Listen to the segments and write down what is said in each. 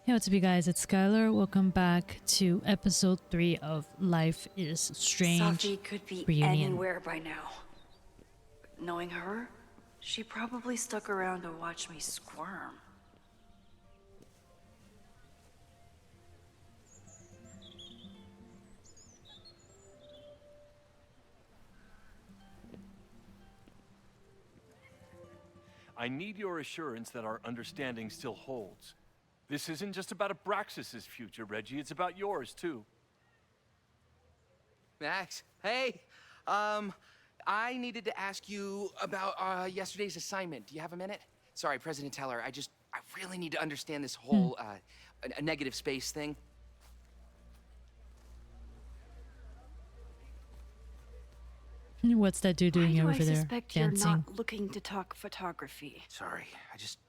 Hey, what's up, you guys? It's Skylar. Welcome back to episode 3 of Life is Strange Safi could be Reunion. anywhere by now. But knowing her, she probably stuck around to watch me squirm. I need your assurance that our understanding still holds. This isn't just about Abraxas's future, Reggie. It's about yours, too. Max, hey. I needed to ask you about yesterday's assignment. Do you have a minute? Sorry, President Teller, I really need to understand this whole, a negative space thing. What's that dude doing over Why do I there? suspect Dancing. you're not looking to talk photography? Sorry, I just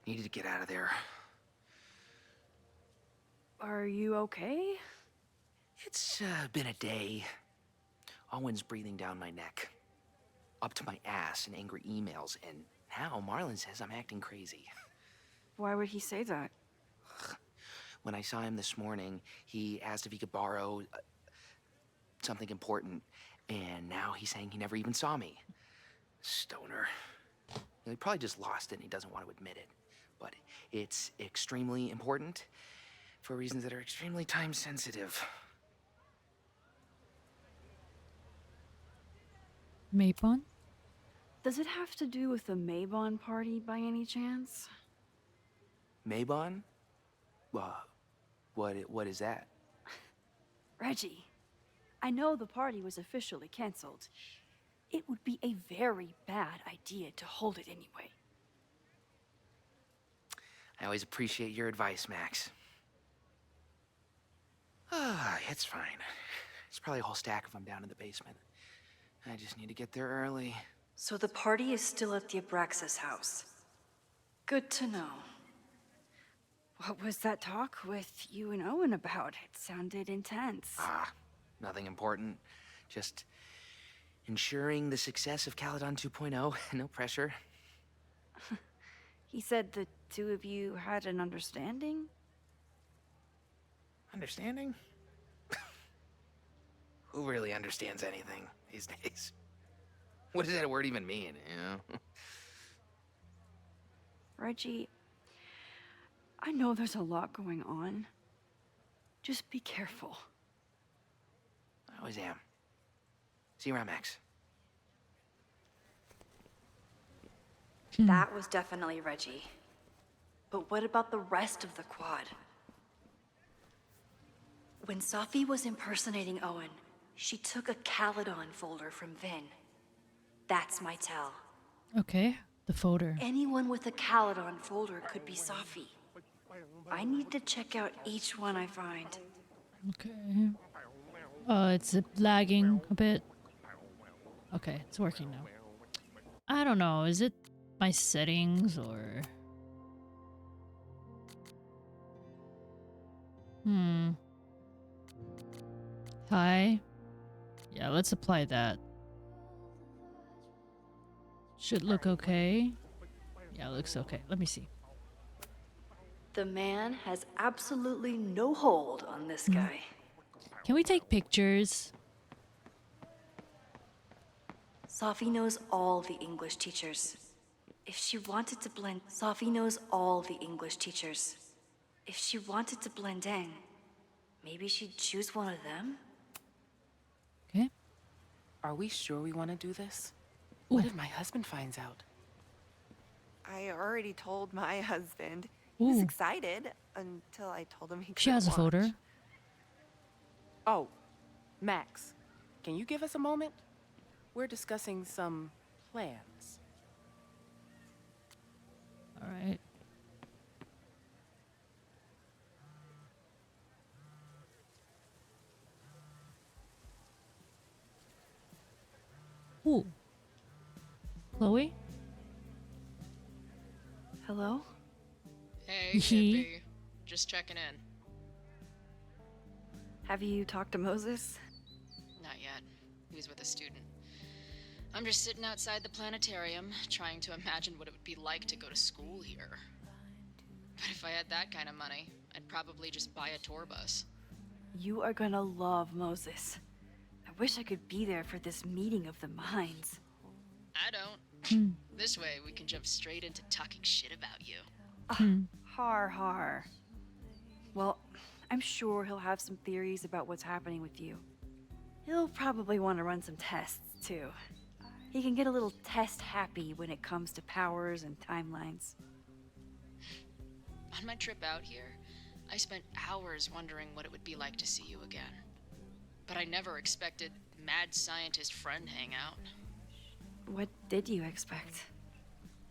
needed to get out of there. Are you okay? It's been a day. Owen's breathing down my neck, up to my ass in angry emails, and now Marlon says I'm acting crazy. Why would he say that? When I saw him this morning, he asked if he could borrow something important, and now he's saying he never even saw me. Stoner. He probably just lost it and he doesn't want to admit it. But it's extremely important for reasons that are extremely time sensitive. Mapon? Does it have to do with the Maybon party by any chance? Maybon? What is that? Reggie, I know the party was officially canceled. It would be a very bad idea to hold it anyway. I always appreciate your advice, Max. It's fine. It's probably a whole stack if I'm down in the basement. I just need to get there early. So the party is still at the Abraxas house. Good to know. What was that talk with you and Owen about? It sounded intense. Nothing important. Just ensuring the success of Caledon 2.0. No pressure. He said the two of you had an understanding? Understanding? Who really understands anything these days? What does that word even mean, you know? Reggie, I know there's a lot going on. Just be careful. I always am. See you around, Max. That was definitely Reggie. But what about the rest of the quad? When Safi was impersonating Owen, she took a Caledon folder from Vin. That's my tell. Okay, the folder. Anyone with a Caledon folder could be Safi. I need to check out each one I find. Okay. It's lagging a bit. Okay, it's working now. I don't know, is it my settings or... Hi. Yeah, let's apply that. Should look okay. Yeah, it looks okay. Let me see. The man has absolutely no hold on this guy. Can we take pictures? Safi knows all the English teachers. If she wanted to blend... Safi knows all the English teachers. If she wanted to blend in, maybe she'd choose one of them? Okay. Are we sure we want to do this? Ooh. What if my husband finds out? I already told my husband. He was Ooh. excited until I told him he couldn't She has a watch. folder. Oh, Max, can you give us a moment? We're discussing some plans. All right. Ooh. Chloe? Hello? Hey, He- hippie. Just checking in. Have you talked to Moses? Not yet. He was with a student. I'm just sitting outside the planetarium, trying to imagine what it would be like to go to school here. But if I had that kind of money, I'd probably just buy a tour bus. You are gonna love Moses. I wish I could be there for this meeting of the minds. I don't. This way, we can jump straight into talking shit about you. Har har. Well, I'm sure he'll have some theories about what's happening with you. He'll probably want to run some tests, too. He can get a little test happy when it comes to powers and timelines. On my trip out here, I spent hours wondering what it would be like to see you again. But I never expected mad scientist friend hangout. What did you expect?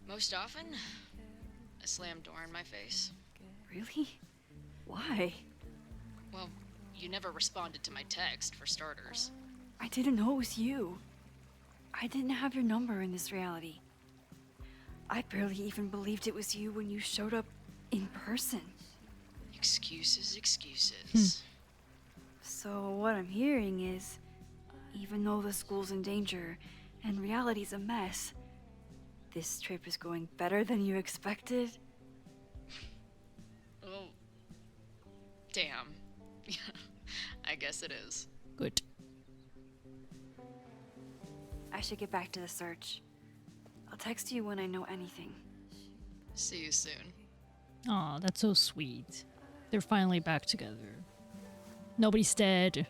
Most often, a slam door in my face. Really? Why? Well, you never responded to my text, for starters. I didn't know it was you. I didn't have your number in this reality. I barely even believed it was you when you showed up in person. Excuses, excuses. So what I'm hearing is, even though the school's in danger and reality's a mess, this trip is going better than you expected? Oh, damn. I guess it is. Good. I should get back to the search. I'll text you when I know anything. See you soon. Aw, that's so sweet. They're finally back together. Nobody's dead.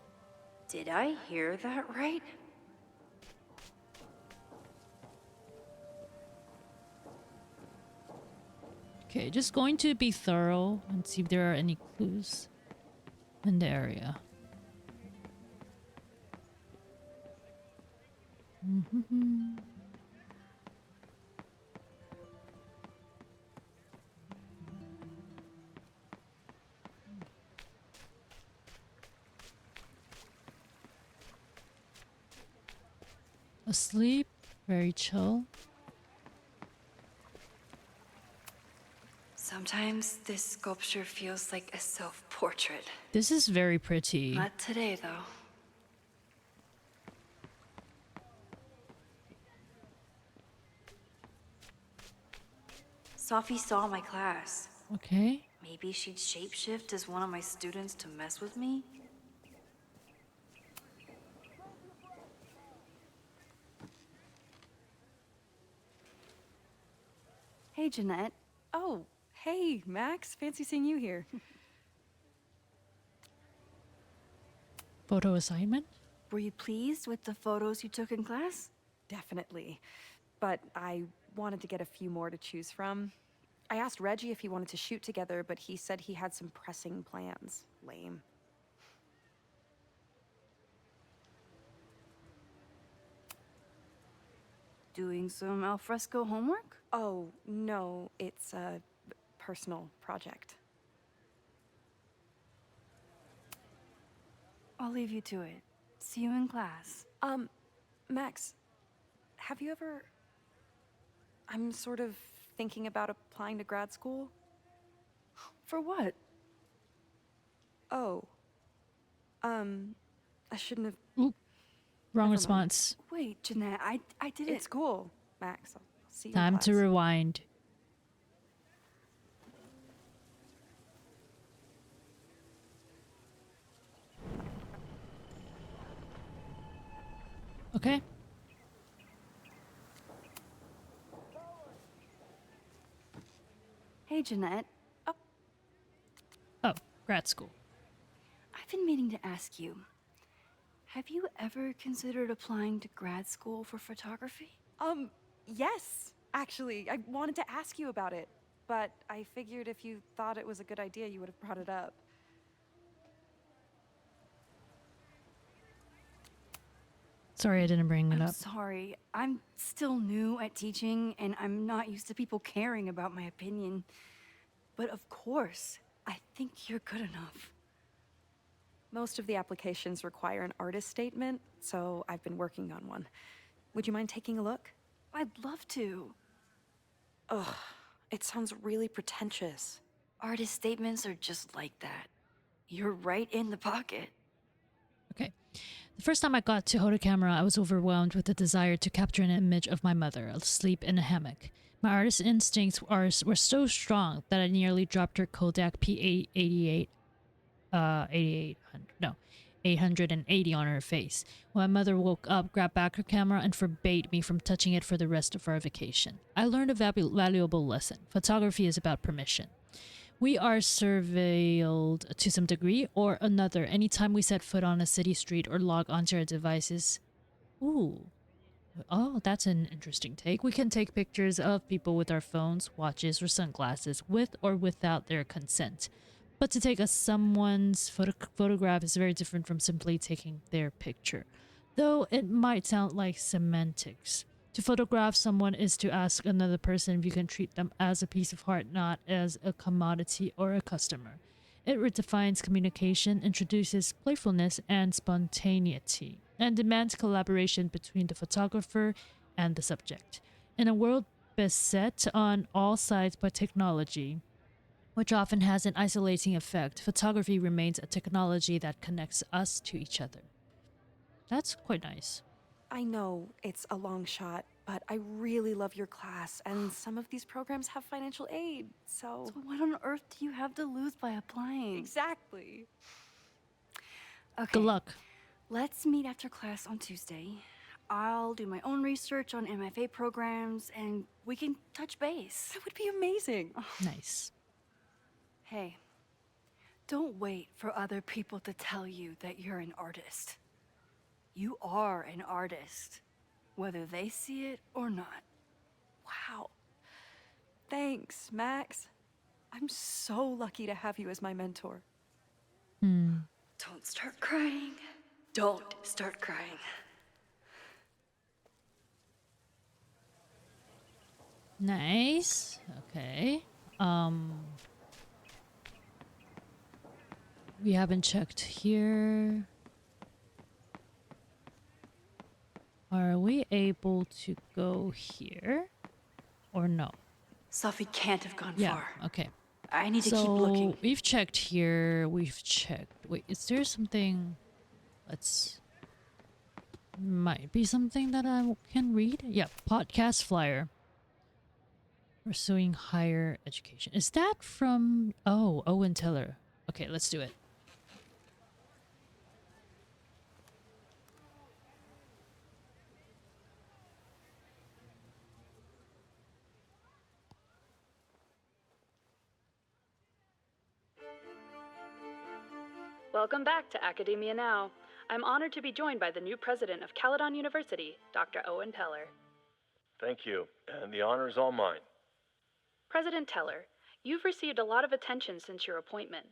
Did I hear that right? Okay, just going to be thorough and see if there are any clues in the area. Asleep, very chill. Sometimes this sculpture feels like a self-portrait. This is very pretty. Not today, though. Sophie saw my class. Okay. Maybe she'd shapeshift as one of my students to mess with me? Hey, Jeanette. Oh, hey, Max. Fancy seeing you here. Photo assignment? Were you pleased with the photos you took in class? Definitely. But I wanted to get a few more to choose from. I asked Reggie if he wanted to shoot together, but he said he had some pressing plans. Lame. Doing some alfresco homework? Oh, no, it's a personal project. I'll leave you to it. See you in class. Max, have you ever... I'm sort of thinking about applying to grad school. For what? Oh. I shouldn't have... Oop. Wrong Never mind. response. Wait, Jeanette, I didn't... It's cool, Max. I'll see you in Time to class. rewind. Okay. Hey, Jeanette. Oh, grad school. I've been meaning to ask you. Have you ever considered applying to grad school for photography? Yes, actually. I wanted to ask you about it, but I figured if you thought it was a good idea, you would have brought it up. Sorry I didn't bring it I'm up. sorry. I'm still new at teaching, and I'm not used to people caring about my opinion. But of course, I think you're good enough. Most of the applications require an artist statement, so I've been working on one. Would you mind taking a look? I'd love to. Ugh, it sounds really pretentious. Artist statements are just like that. You're right in the pocket. Okay. The first time I got to hold a camera, I was overwhelmed with the desire to capture an image of my mother asleep in a hammock. My artist instincts were so strong that I nearly dropped her Kodak P88, 880 on her face. When my mother woke up, grabbed back her camera, and forbade me from touching it for the rest of our vacation. I learned a valuable lesson. Photography is about permission. We are surveilled to some degree or another anytime we set foot on a city street or log onto our devices. Ooh. Oh, that's an interesting take. We can take pictures of people with our phones, watches, or sunglasses with or without their consent. But to take someone's photograph is very different from simply taking their picture. Though it might sound like semantics. To photograph someone is to ask another person if you can treat them as a piece of art, not as a commodity or a customer. It redefines communication, introduces playfulness and spontaneity, and demands collaboration between the photographer and the subject. In a world beset on all sides by technology, which often has an isolating effect, photography remains a technology that connects us to each other. That's quite nice. I know it's a long shot, but I really love your class, and some of these programs have financial aid, so... So what on earth do you have to lose by applying? Exactly. Okay. Good luck. Let's meet after class on Tuesday. I'll do my own research on MFA programs, and we can touch base. That would be amazing. Nice. Hey, don't wait for other people to tell you that you're an artist. You are an artist, whether they see it or not. Wow. Thanks, Max. I'm so lucky to have you as my mentor. Don't start crying. Don't start crying. Nice. Okay. We haven't checked here. Are we able to go here? Or no? Sophie can't have gone Yeah, far. okay. I need to So keep looking. we've checked here. We've checked. Wait, is there something? Might be something that I can read. Yeah, podcast flyer. Pursuing higher education. Is that from... Oh, Owen Teller. Okay, let's do it. Welcome back to Academia Now. I'm honored to be joined by the new president of Caledon University, Dr. Owen Teller. Thank you, and the honor is all mine. President Teller, you've received a lot of attention since your appointment.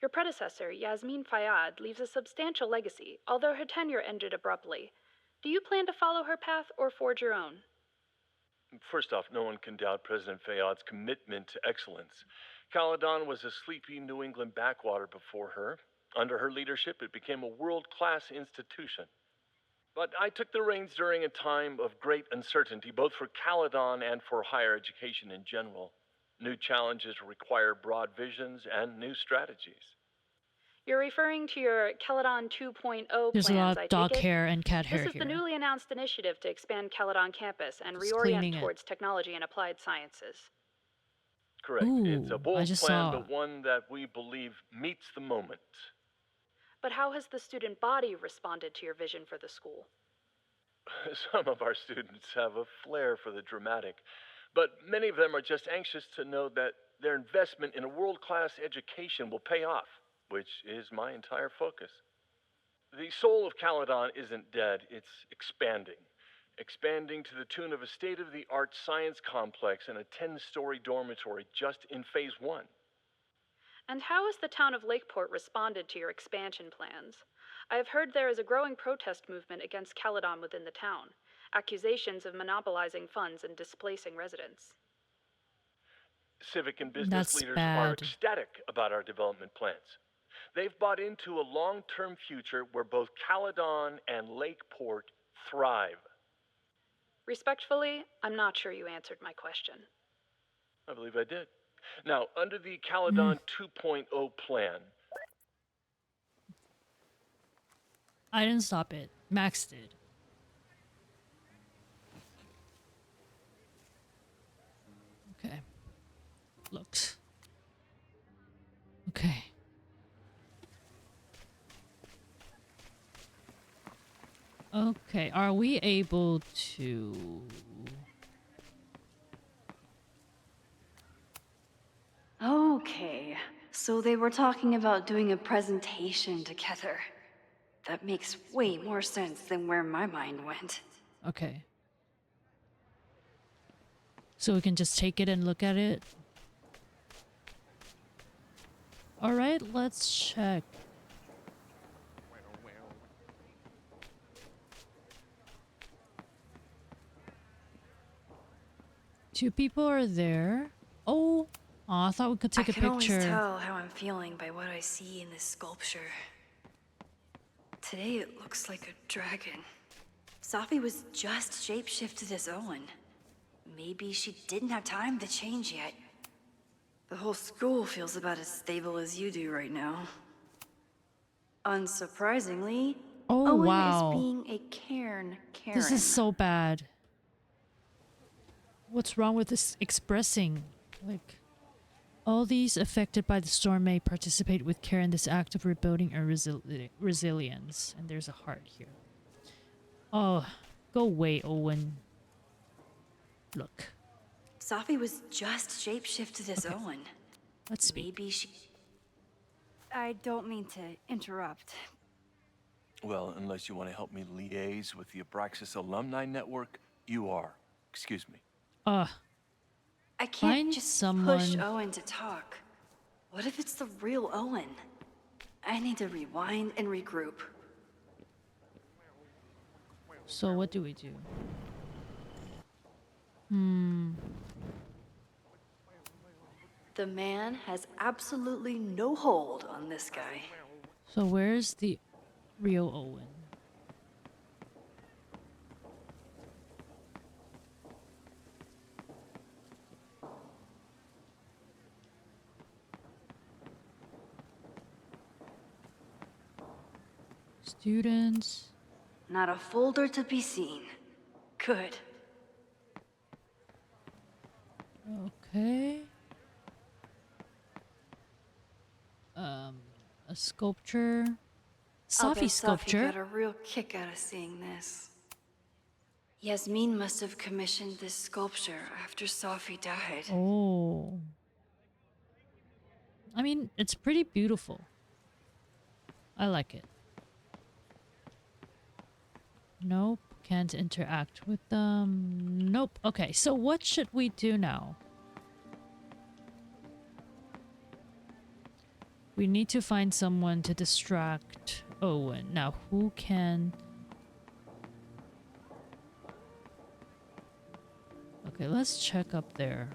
Your predecessor, Yasmin Fayyad, leaves a substantial legacy, although her tenure ended abruptly. Do you plan to follow her path or forge your own? First off, no one can doubt President Fayyad's commitment to excellence. Caledon was a sleepy New England backwater before her. Under her leadership, it became a world-class institution. But I took the reins during a time of great uncertainty, both for Caledon and for higher education in general. New challenges require broad visions and new strategies. You're referring to your Caledon 2.0 There's plans, a lot I of take dog it? hair and cat hair This is here. the newly announced initiative to expand Caledon campus and Just cleaning reorient it. towards technology and applied sciences. Correct. It's Ooh, a bold I just plan, saw. but one that we believe meets the moment. But how has the student body responded to your vision for the school? Some of our students have a flair for the dramatic, but many of them are just anxious to know that their investment in a world-class education will pay off, which is my entire focus. The soul of Caledon isn't dead, it's expanding. Expanding to the tune of a state-of-the-art science complex and a 10-story dormitory just in phase 1. And how has the town of Lakeport responded to your expansion plans? I have heard there is a growing protest movement against Caledon within the town, accusations of monopolizing funds and displacing residents. Civic and business That's leaders are bad. ecstatic about our development plans. They've bought into a long-term future where both Caledon and Lakeport thrive. Respectfully, I'm not sure you answered my question. I believe I did. Now, under the Caledon 2.0 plan, I didn't stop it. Max did. looks. Okay. Okay, are we able to... Okay, so they were talking about doing a presentation together. That makes way more sense than where my mind went. Okay. So we can just take it and look at it? Alright, let's check. Two people are there. Oh, I thought we could take a I can always picture. tell how I'm feeling by what I see in this sculpture. Today it looks like a dragon. Safi was just shapeshifted as Owen. Maybe she didn't have time to change yet. The whole school feels about as stable as you do right now. Unsurprisingly, Oh, Owen wow. is being a Karen. This is so bad. What's wrong with this expressing? Like, all these affected by the storm may participate with care in this act of rebuilding and resilience. And there's a heart here. Oh, go away, Owen. Look. Safi was just shapeshifted as Owen. Let's speak. Maybe she... I don't mean to interrupt. Well, unless you want to help me liaise with the Abraxas Alumni Network, you are. Excuse me. I can't Find just someone. push Owen to talk. What if it's the real Owen? I need to rewind and regroup. So what do we do? The man has absolutely no hold on this guy. So where's the real Owen? Students. Not a folder to be seen. Good. Okay. A sculpture. I'll bet Safi Safi sculpture. got a real kick out of seeing this. Yasmin must have commissioned this sculpture after Safi died. Oh. I mean, it's pretty beautiful. I like it. Nope. Can't interact with them. Nope. Okay, so what should we do now? We need to find someone to distract Owen. Now, who can... Okay, let's check up there.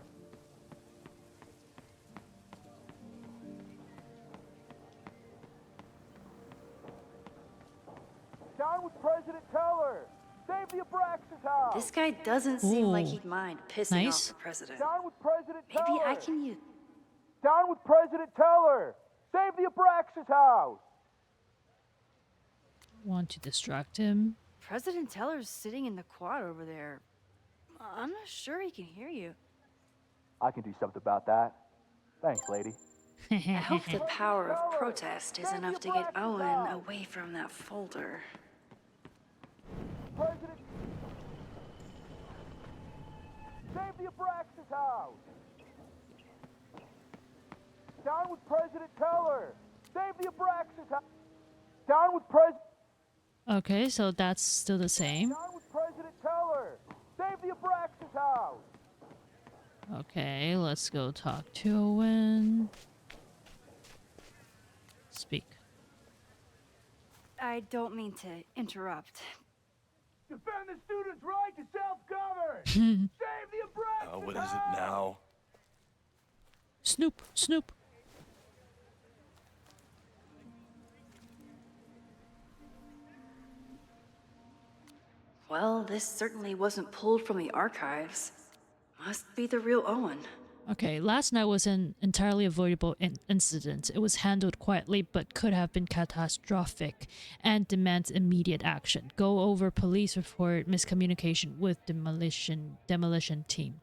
Down with President Teller! Save the Abraxas house! This guy doesn't seem like Ooh. he'd mind pissing Nice. off the president. Down with President Teller! Maybe I can use... Down with President Teller! Save the Abraxas house! Want to distract him? President Teller's sitting in the quad over there. I'm not sure he can hear you. I can do something about that. Thanks, lady. I hope the power of protest is enough to get Owen away from that folder. President... Save the Abraxas house! Down with President Teller! Save the Abraxas house! Down with President... Okay, so that's still the same. Down with President Teller! Save the Abraxas house! Okay, let's go talk to Owen. Speak. I don't mean to interrupt. Defend the students' right to self-govern! Save the Abraxas What is it now? Snoop, Snoop. Well, this certainly wasn't pulled from the archives. Must be the real Owen. Okay, last night was an entirely avoidable incident. It was handled quietly but could have been catastrophic and demands immediate action. Go over police report miscommunication with demolition team.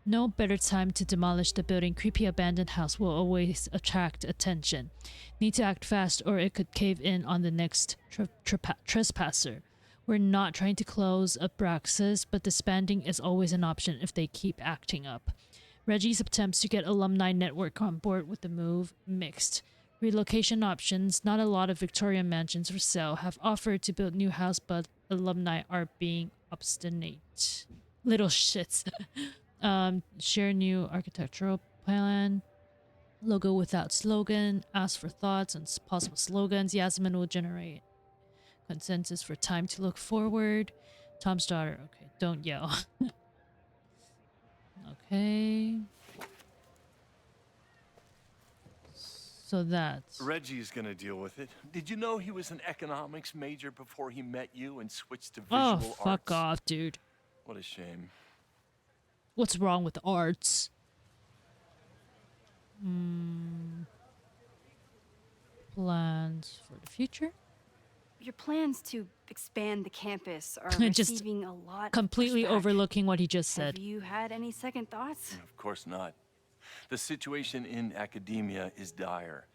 No better time to demolish the building. Creepy abandoned house will always attract attention. Need to act fast or it could cave in on the next trespasser. We're not trying to close Abraxas, but disbanding is always an option if they keep acting up. Reggie's attempts to get alumni network on board with the move, mixed. Relocation options, not a lot of Victorian mansions for sale, have offered to build new house, but alumni are being obstinate. Little shits. Share new architectural plan. Logo without slogan. Ask for thoughts and possible slogans. Yasmin will generate consensus for time to look forward. Tom's daughter. Okay, don't yell. Okay. So that's... Reggie's gonna deal with it. Did you know he was an economics major before he met you and switched to visual arts? Oh, fuck off, dude. What a shame. What's wrong with arts? Plans for the future? Your plans to expand the campus are Just receiving a lot of completely pushback. overlooking what he just said. Have you had any second thoughts? Of course not. The situation in academia is dire.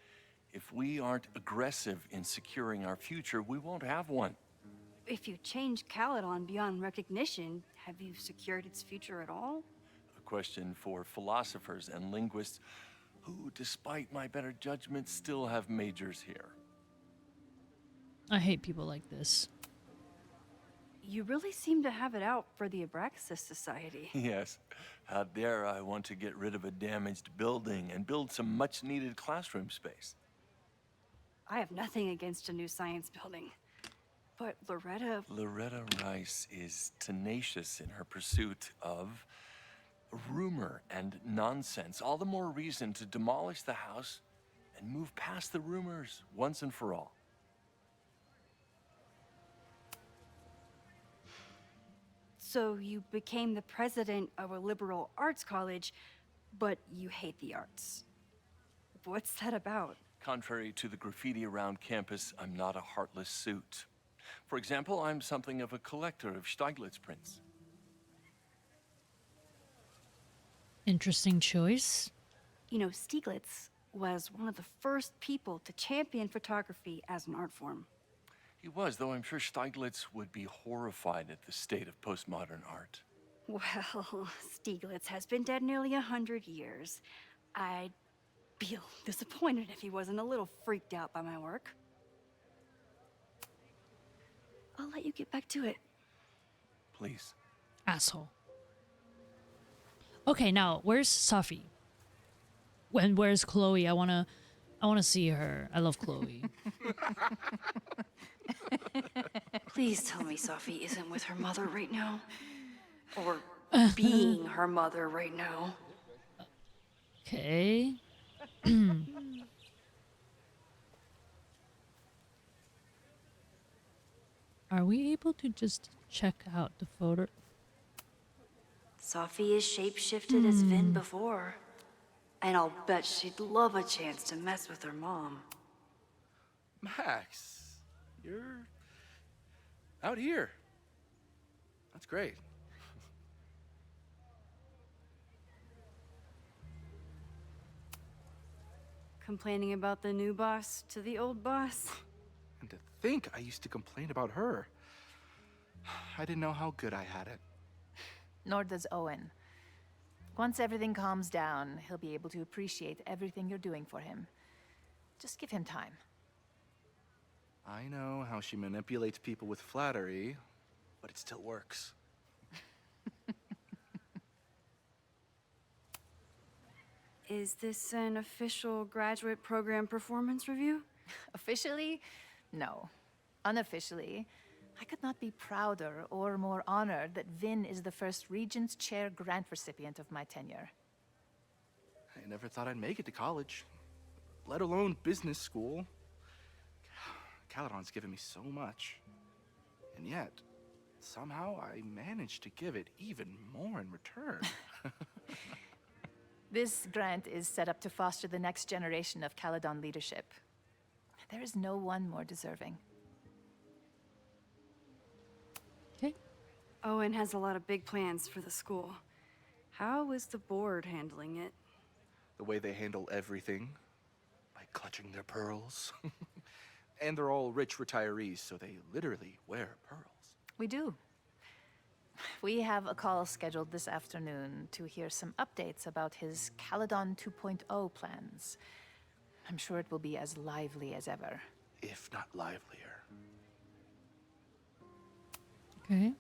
If we aren't aggressive in securing our future, we won't have one. If you change Caledon beyond recognition, have you secured its future at all? A question for philosophers and linguists who, despite my better judgment, still have majors here. I hate people like this. You really seem to have it out for the Abraxas Society. Yes. How dare I want to get rid of a damaged building and build some much-needed classroom space. I have nothing against a new science building. But Loretta Rice is tenacious in her pursuit of rumor and nonsense. All the more reason to demolish the house and move past the rumors once and for all. So you became the president of a liberal arts college, but you hate the arts. What's that about? Contrary to the graffiti around campus, I'm not a heartless suit. For example, I'm something of a collector of Stieglitz prints. Interesting choice. You know, Stieglitz was one of the first people to champion photography as an art form. He was, though I'm sure Stieglitz would be horrified at the state of postmodern art. Well, Stieglitz has been dead nearly 100 years. I'd be disappointed if he wasn't a little freaked out by my work. I'll let you get back to it. Please. Asshole. Okay, now where's Safi? Where's Chloe? I wanna see her. I love Chloe. Please tell me Safi isn't with her mother right now. Or being her mother right now. Okay. Are we able to just check out the photo? Safi is shapeshifted as Vin before. And I'll bet she'd love a chance to mess with her mom. Max, you're out here. That's great. Complaining about the new boss to the old boss? And to think I used to complain about her. I didn't know how good I had it. Nor does Owen. Once everything calms down, he'll be able to appreciate everything you're doing for him. Just give him time. I know how she manipulates people with flattery, but it still works. Is this an official graduate program performance review? Officially? No. Unofficially, I could not be prouder or more honored that Vin is the first Regents Chair grant recipient of my tenure. I never thought I'd make it to college, let alone business school. Caledon's given me so much. And yet, somehow I managed to give it even more in return. This grant is set up to foster the next generation of Caledon leadership. There is no one more deserving. Okay. Owen has a lot of big plans for the school. How is the board handling it? The way they handle everything, by clutching their pearls. And they're all rich retirees, so they literally wear pearls. We do. We have a call scheduled this afternoon to hear some updates about his Caledon 2.0 plans. I'm sure it will be as lively as ever. If not livelier. Okay.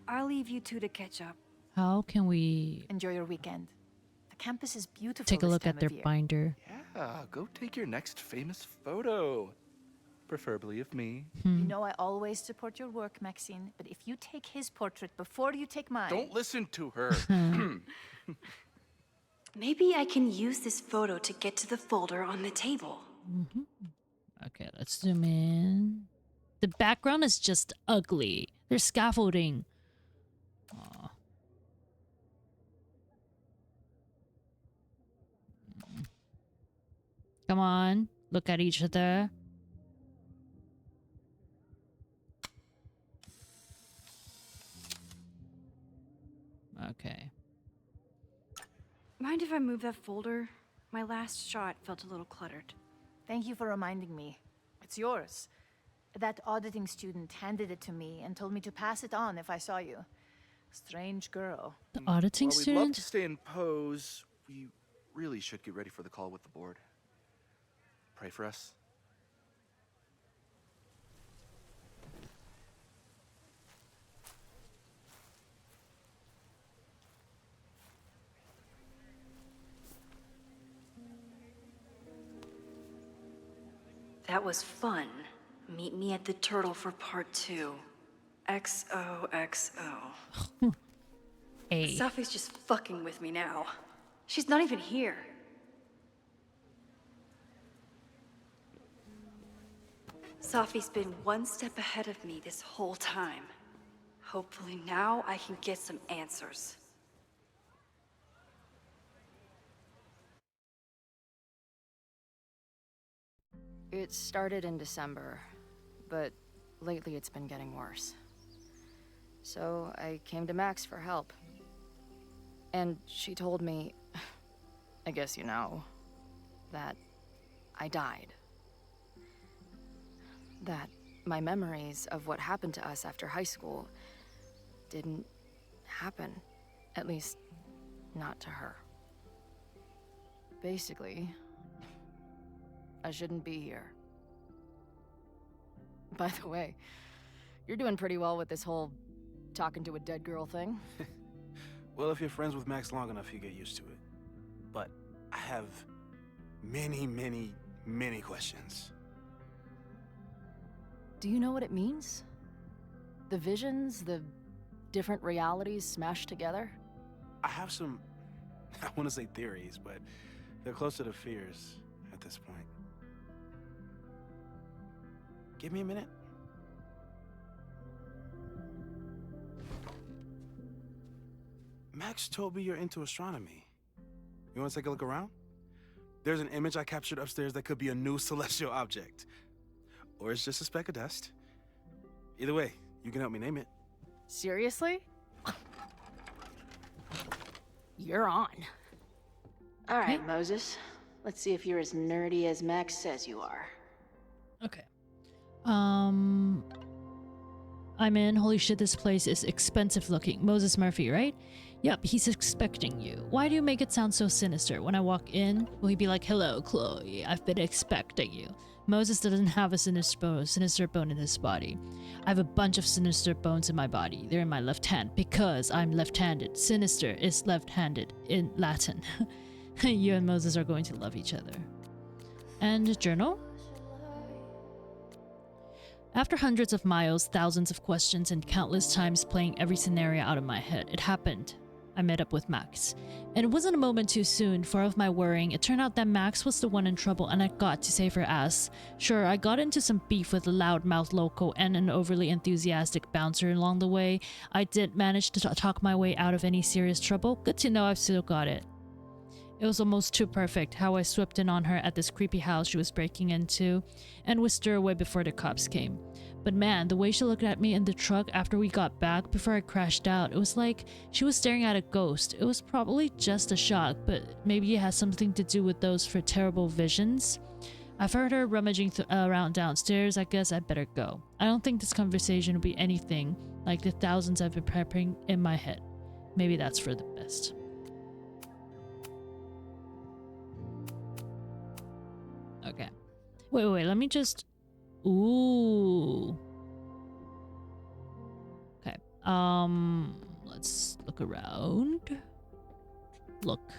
I'll leave you two to catch up. How can we Enjoy your weekend. The campus is beautiful. take a this look time at their of year. binder? Yeah, go take your next famous photo. Preferably of me. You know I always support your work, Maxine, but if you take his portrait before you take mine... Don't listen to her. Maybe I can use this photo to get to the folder on the table. Okay, let's zoom in. The background is just ugly. There's scaffolding. Aw. Come on, look at each other. Okay. Mind if I move that folder? My last shot felt a little cluttered. Thank you for reminding me. It's yours. That auditing student handed it to me and told me to pass it on if I saw you. Strange girl. The auditing While we'd love student? to stay in pose, we really should get ready for the call with the board. Pray for us. That was fun. Meet me at the Turtle for part 2. XOXO. A. Safi's just fucking with me now. She's not even here. Safi's been one step ahead of me this whole time. Hopefully now I can get some answers. It started in December, but lately it's been getting worse. So I came to Max for help. And she told me, I guess you know, that I died. That my memories of what happened to us after high school didn't happen. At least, not to her. Basically, I shouldn't be here. By the way, you're doing pretty well with this whole talking to a dead girl thing. Well, if you're friends with Max long enough, you get used to it. But I have many, many, many questions. Do you know what it means? The visions, the different realities smashed together? I have some, I want to say theories, but they're closer to fears at this point. Give me a minute. Max told me you're into astronomy. You want to take a look around? There's an image I captured upstairs that could be a new celestial object. Or it's just a speck of dust. Either way, you can help me name it. Seriously? You're on. All right, Moses. Let's see if you're as nerdy as Max says you are. Okay. I'm in. Holy shit, this place is expensive looking. Moses Murphy, right? Yep, he's expecting you. Why do you make it sound so sinister? When I walk in, will he be like, hello, Chloe, I've been expecting you. Moses doesn't have a sinister bone in his body. I have a bunch of sinister bones in my body. They're in my left hand because I'm left-handed. Sinister is left-handed in Latin. You and Moses are going to love each other. And journal? After hundreds of miles, thousands of questions, and countless times playing every scenario out of my head, it happened. I met up with Max. And it wasn't a moment too soon. For all of my worrying, it turned out that Max was the one in trouble and I got to save her ass. Sure, I got into some beef with a loudmouth loco and an overly enthusiastic bouncer along the way. I did manage to talk my way out of any serious trouble. Good to know I've still got it. It was almost too perfect how I swept in on her at this creepy house she was breaking into and whisked her away before the cops came. But man, the way she looked at me in the truck after we got back before I crashed out, it was like she was staring at a ghost. It was probably just a shock, but maybe it has something to do with those for terrible visions. I've heard her rummaging around downstairs. I guess I better go. I don't think this conversation will be anything like the thousands I've been prepping in my head. Maybe that's for the best. Okay. Wait, let me just... Ooh. Okay. Let's look around. Look.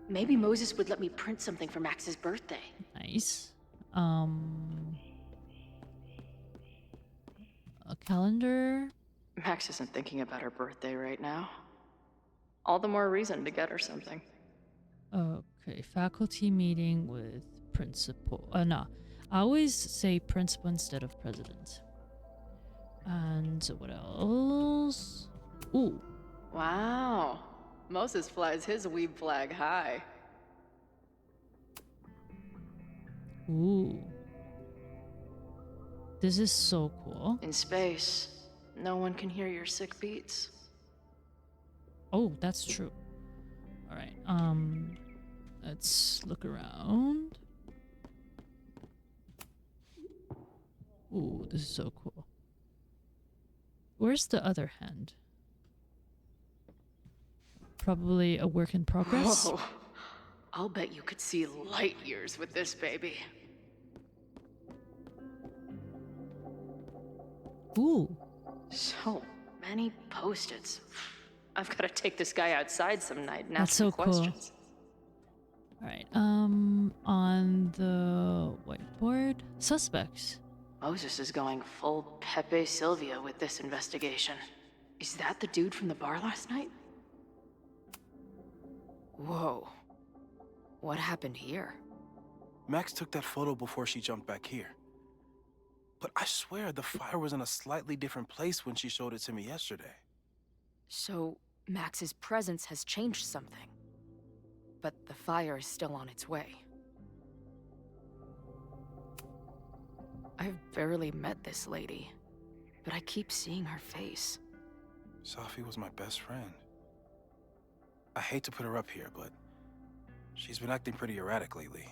Maybe Moses would let me print something for Max's birthday. Nice. A calendar. Max isn't thinking about her birthday right now. All the more reason to get her something. Okay, faculty meeting with principal. No, I always say principal instead of president. And what else? Ooh. Wow. Moses flies his weeb flag high. Ooh. This is so cool. In space, no one can hear your sick beats. Oh, that's true. Alright, let's look around. Ooh, this is so cool. Where's the other hand? Probably a work in progress. Whoa. I'll bet you could see light years with this baby. Ooh. So many post-its. I've got to take this guy outside some night and That's ask so him questions. Cool. Alright, on the whiteboard, suspects. Moses is going full Pepe Silvia with this investigation. Is that the dude from the bar last night? Whoa. What happened here? Max took that photo before she jumped back here. But I swear the fire was in a slightly different place when she showed it to me yesterday. So, Max's presence has changed something. But the fire is still on its way. I've barely met this lady, but I keep seeing her face. Safi was my best friend. I hate to put her up here, but she's been acting pretty erratic lately.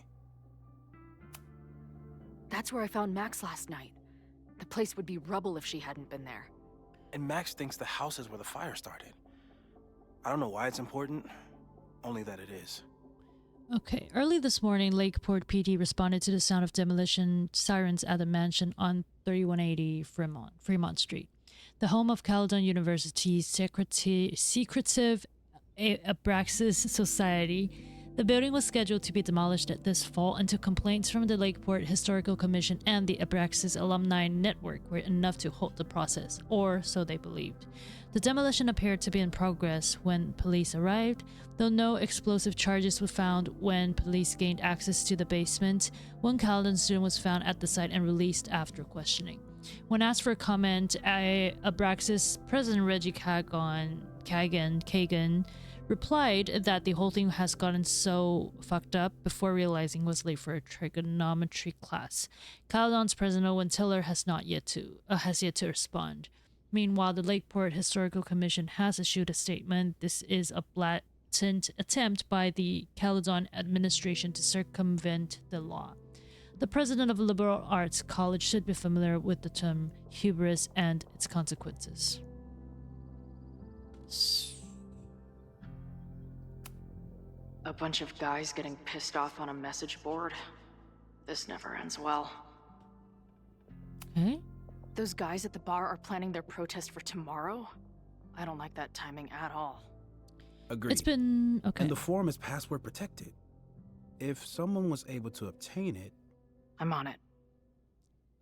That's where I found Max last night. The place would be rubble if she hadn't been there. And Max thinks the house is where the fire started. I don't know why it's important, only that it is. Okay, early this morning, Lakeport PD responded to the sound of demolition sirens at a mansion on 3180 Fremont Street, the home of Caledon University's secretive Abraxas Society. The building was scheduled to be demolished this fall until complaints from the Lakeport Historical Commission and the Abraxas Alumni Network were enough to halt the process, or so they believed. The demolition appeared to be in progress when police arrived, though no explosive charges were found when police gained access to the basement. One Caledon student was found at the site and released after questioning. When asked for a comment, Abraxas President Reggie Kagan replied that the whole thing has gotten so fucked up before realizing it was late for a trigonometry class. Caledon's president Owen Tiller has yet to respond. Meanwhile, the Lakeport Historical Commission has issued a statement. This is a blatant attempt by the Caledon administration to circumvent the law. The president of a liberal arts college should be familiar with the term hubris and its consequences. A bunch of guys getting pissed off on a message board. This never ends well. Okay. Those guys at the bar are planning their protest for tomorrow? I don't like that timing at all. Agreed. It's been... okay. And the form is password protected. If someone was able to obtain it... I'm on it.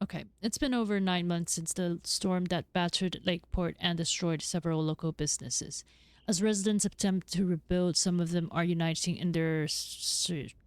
Okay, it's been over 9 months since the storm that battered Lakeport and destroyed several local businesses. As residents attempt to rebuild, some of them are uniting in their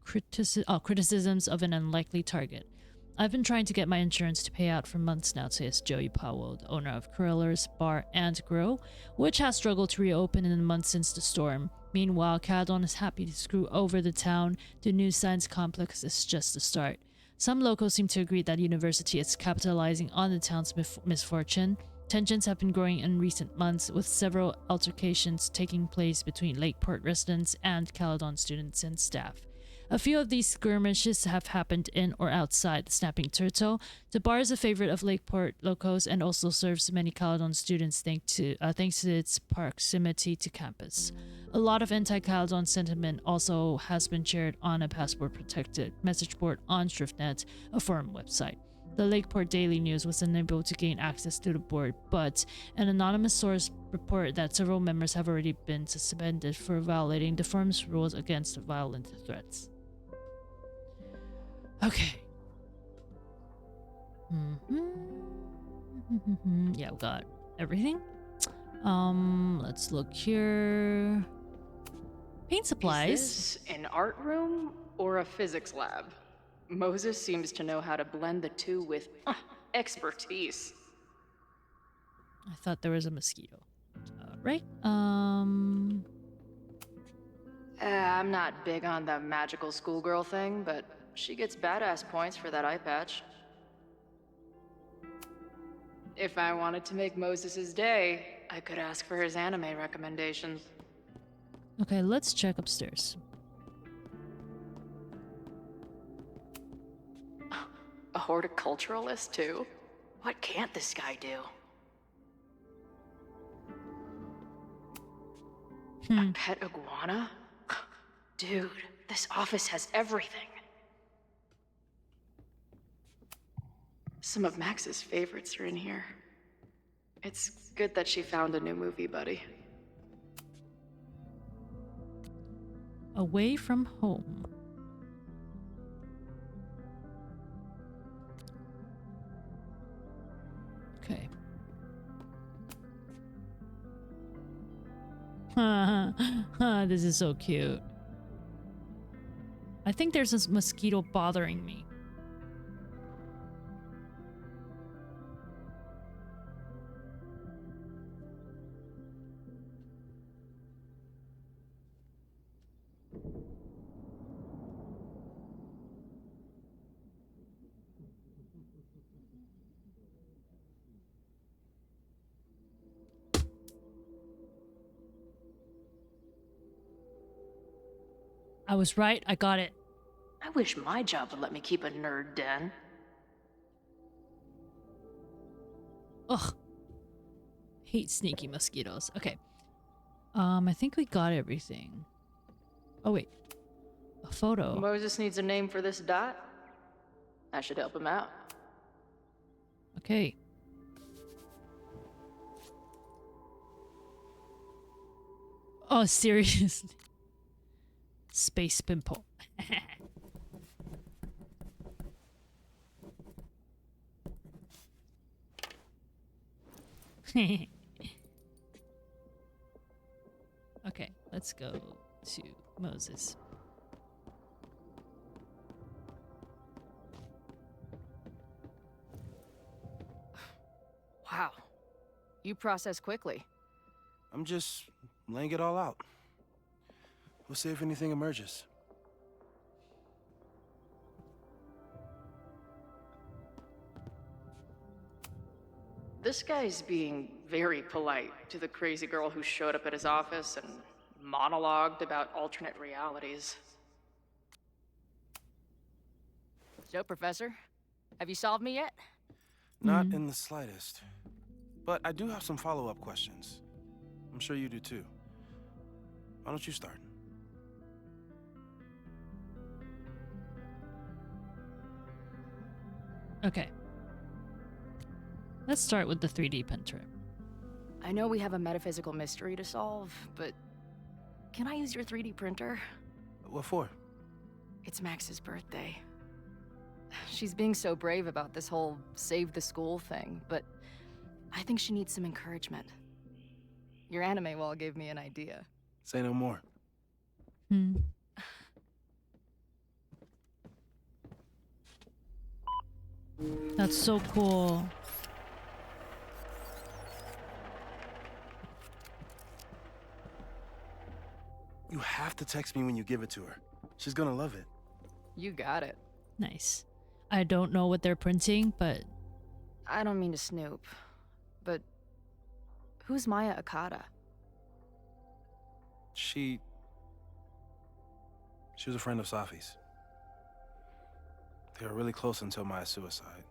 criticisms of an unlikely target. I've been trying to get my insurance to pay out for months now, says Joey Powell, the owner of Coreller's Bar and Grill, which has struggled to reopen in the months since the storm. Meanwhile, Caledon is happy to screw over the town. The New Science Complex is just the start. Some locals seem to agree that the university is capitalizing on the town's misfortune. Tensions have been growing in recent months, with several altercations taking place between Lakeport residents and Caledon students and staff. A few of these skirmishes have happened in or outside the Snapping Turtle. The bar is a favorite of Lakeport locals and also serves many Caledon students thanks to its proximity to campus. A lot of anti-Caledon sentiment also has been shared on a password-protected message board on ShiftNet, a forum website. The Lakeport Daily News was unable to gain access to the board, but an anonymous source reported that several members have already been suspended for violating the forum's rules against violent threats. Okay. Yeah, we got everything. Let's look here. Paint supplies. Is this an art room or a physics lab? Moses seems to know how to blend the two with expertise. I thought there was a mosquito. Right? I'm not big on the magical schoolgirl thing, but she gets badass points for that eye patch. If I wanted to make Moses' day, I could ask for his anime recommendations. Okay, let's check upstairs. A horticulturalist, too? What can't this guy do? A pet iguana? Dude, this office has everything. Some of Max's favorites are in here. It's good that she found a new movie buddy. Away from home. Okay. This is so cute. I think there's this mosquito bothering me. I was right, I got it. I wish my job would let me keep a nerd den. Ugh. Hate sneaky mosquitoes. Okay. I think we got everything. Oh wait. A photo. Moses needs a name for this dot. I should help him out. Okay. Oh, seriously. Space pimple. Okay, let's go to Moses. Wow. You process quickly. I'm just laying it all out. We'll see if anything emerges. This guy's being very polite to the crazy girl who showed up at his office and monologued about alternate realities. So, Professor, have you solved me yet? Not in the slightest. But I do have some follow-up questions. I'm sure you do too. Why don't you start? Okay. Let's start with the 3D printer. I know we have a metaphysical mystery to solve, but can I use your 3D printer? What for? It's Max's birthday. She's being so brave about this whole save the school thing, but I think she needs some encouragement. Your anime wall gave me an idea. Say no more. That's so cool. You have to text me when you give it to her. She's gonna love it. You got it. Nice. I don't know what they're printing, but I don't mean to snoop, but who's Maya Akata? She was a friend of Safi's. They were really close until Maya's suicide.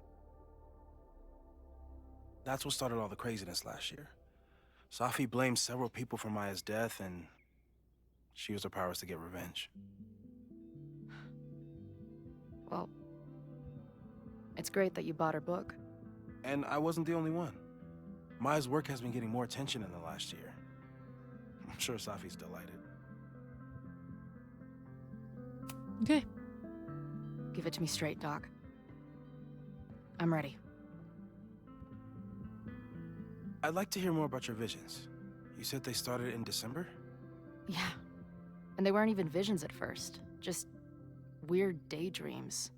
That's what started all the craziness last year. Safi blamed several people for Maya's death, and she used her powers to get revenge. Well, it's great that you bought her book. And I wasn't the only one. Maya's work has been getting more attention in the last year. I'm sure Safi's delighted. okay. Give it to me straight, Doc. I'm ready. I'd like to hear more about your visions. You said they started in December? Yeah. And they weren't even visions at first. Just weird daydreams.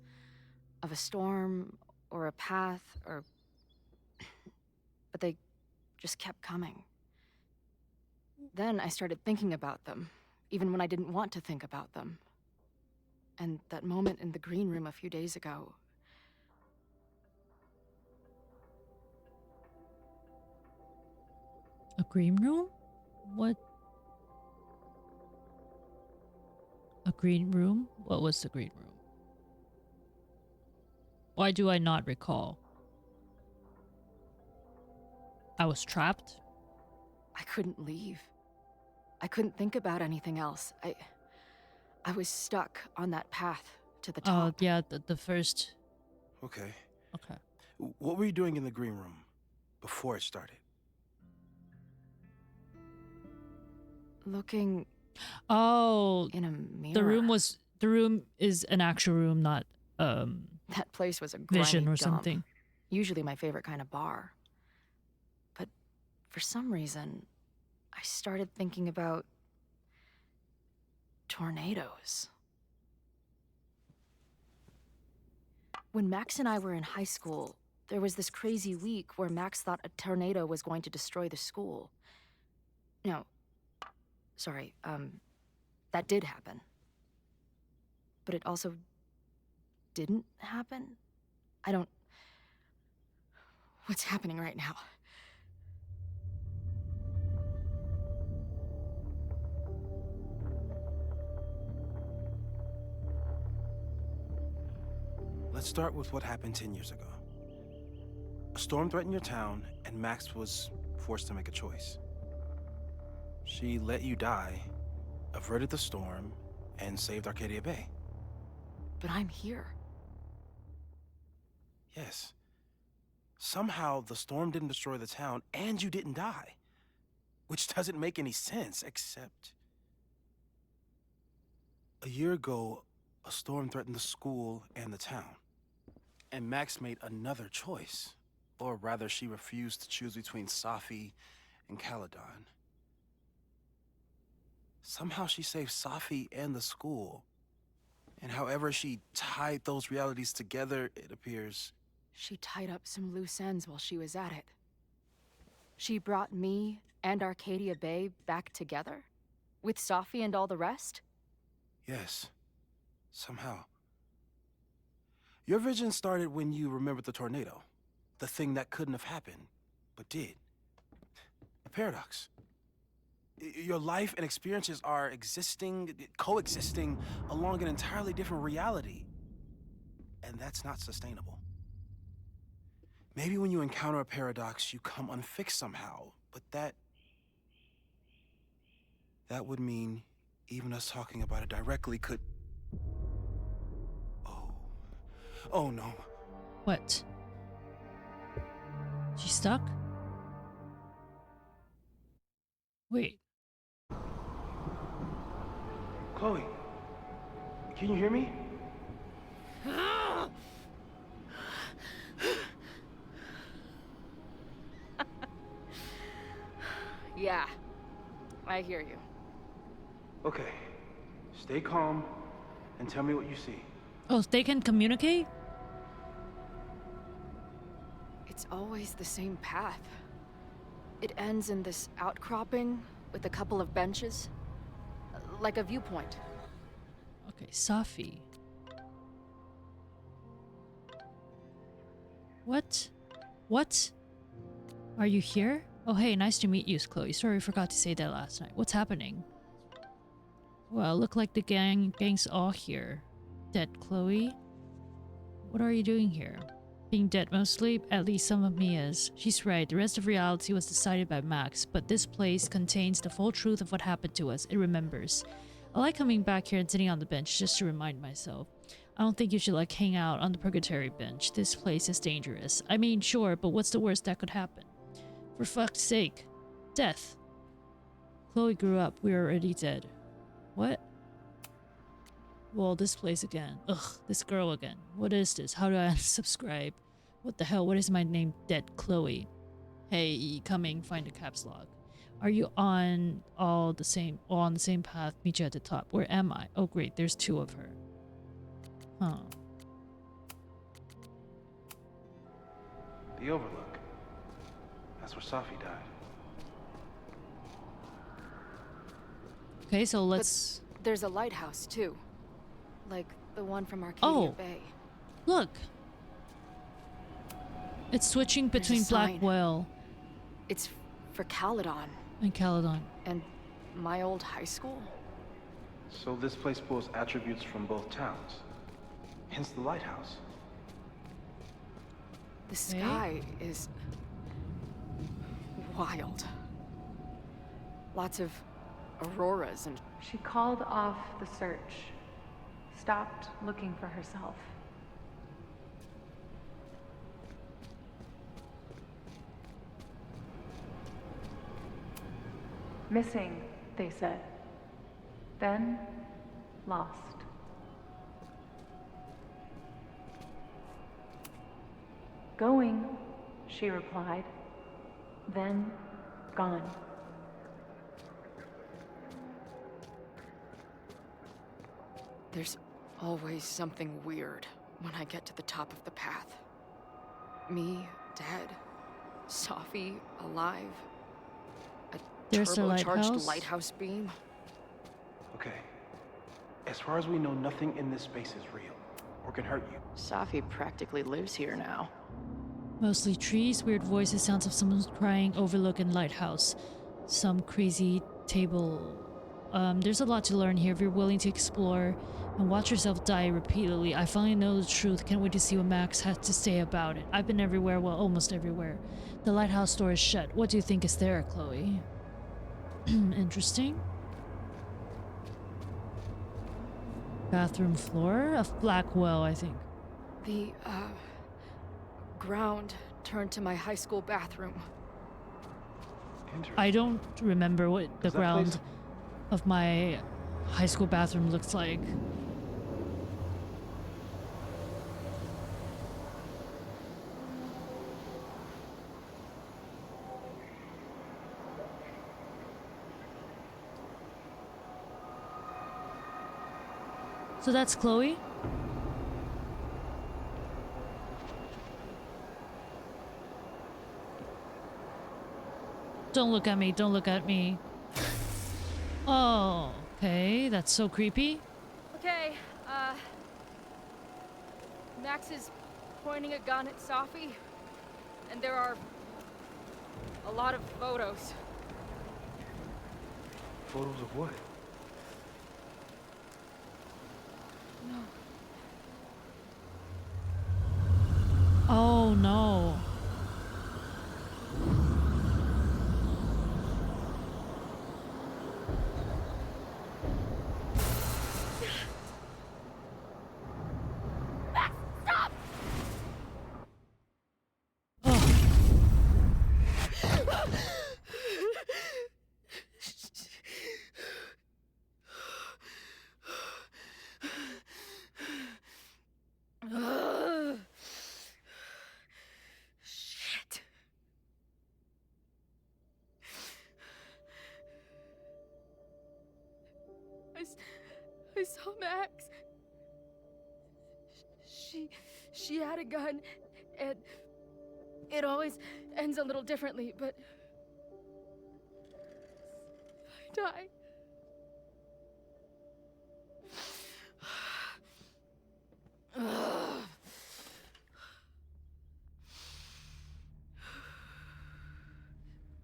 Of a storm, or a path, or... But they just kept coming. Then I started thinking about them, even when I didn't want to think about them. And that moment in the green room a few days ago... A green room? What? A green room? What was the green room? Why do I not recall? I was trapped? I couldn't leave. I couldn't think about anything else. I was stuck on that path to the top. Oh, yeah, the first... Okay. Okay. What were you doing in the green room before it started? Looking... Oh, in a mirror. The room is an actual room, not That place was a vision grimy or dump. something. Usually my favorite kind of bar. But for some reason, I started thinking about tornadoes. When Max and I were in high school, there was this crazy week where Max thought a tornado was going to destroy the school. No, sorry, that did happen. But it also didn't happen? I don't... What's happening right now? Let's start with what happened 10 years ago. A storm threatened your town, and Max was forced to make a choice. She let you die, averted the storm, and saved Arcadia Bay. But I'm here. Yes. Somehow, the storm didn't destroy the town, and you didn't die. Which doesn't make any sense, except... A year ago, a storm threatened the school and the town. And Max made another choice. Or rather, she refused to choose between Safi and Caledon. Somehow she saved Safi and the school. And however she tied those realities together, it appears... She tied up some loose ends while she was at it. She brought me and Arcadia Bay back together? With Safi and all the rest? Yes. Somehow. Your vision started when you remembered the tornado. The thing that couldn't have happened, but did. A paradox. Your life and experiences are coexisting along an entirely different reality. And that's not sustainable. Maybe when you encounter a paradox, you come unfixed somehow, but that would mean even us talking about it directly could... Oh no. What? She's stuck? Wait. Chloe, can you hear me? Yeah, I hear you. Okay, stay calm and tell me what you see. Oh, they can communicate? It's always the same path. It ends in this outcropping with a couple of benches. Like a viewpoint. Okay, Safi. What? What? Are you here? Oh hey, nice to meet you, Chloe. Sorry I forgot to say that last night. What's happening? Well, look like the gang's all here. Dead, Chloe? What are you doing here? Being dead mostly? At least some of me is. She's right, the rest of reality was decided by Max, but this place contains the full truth of what happened to us. It remembers. I like coming back here and sitting on the bench just to remind myself. I don't think you should like hang out on the purgatory bench. This place is dangerous. I mean, sure, but what's the worst that could happen? For fuck's sake. Death. Chloe grew up. We were already dead. What? Well, this place again. Ugh, this girl again. What is this? How do I unsubscribe? What the hell? What is my name? Dead Chloe. Hey, coming, find a caps log. Are you on all the same path? Meet you at the top. Where am I? Oh great, there's two of her. Huh. The Overlook. That's where Safi died. Okay, so let's... But there's a lighthouse, too. Like the one from Arcadia Bay. Look! It's switching between Blackwell. It's for Caledon. And Caledon. And my old high school? So this place pulls attributes from both towns. Hence the lighthouse. The sky is... wild. Lots of auroras and... She called off the search. Stopped looking for herself. Missing, they said. Then, lost. Going, she replied. Then, gone. There's always something weird when I get to the top of the path. Me, dead. Safi, alive. There's the turbocharged lighthouse beam. Okay. As far as we know, nothing in this space is real or can hurt you. Safi practically lives here now. Mostly trees, weird voices, sounds of someone crying, overlook, and lighthouse. Some crazy table. There's a lot to learn here if you're willing to explore and watch yourself die repeatedly. I finally know the truth. Can't wait to see what Max has to say about it. I've been everywhere, well, almost everywhere. The lighthouse door is shut. What do you think is there, Chloe? Interesting. Bathroom floor of Blackwell, I think. The, ground turned to my high school bathroom. I don't remember what the ground of my high school bathroom looks like. So that's Chloe? Don't look at me, don't look at me. Oh, okay, that's so creepy. Okay, Max is pointing a gun at Safi, and there are a lot of photos. Photos of what? No. Oh no. Max, stop! Shit. I saw Max. She had a gun, and it always ends a little differently, but I die.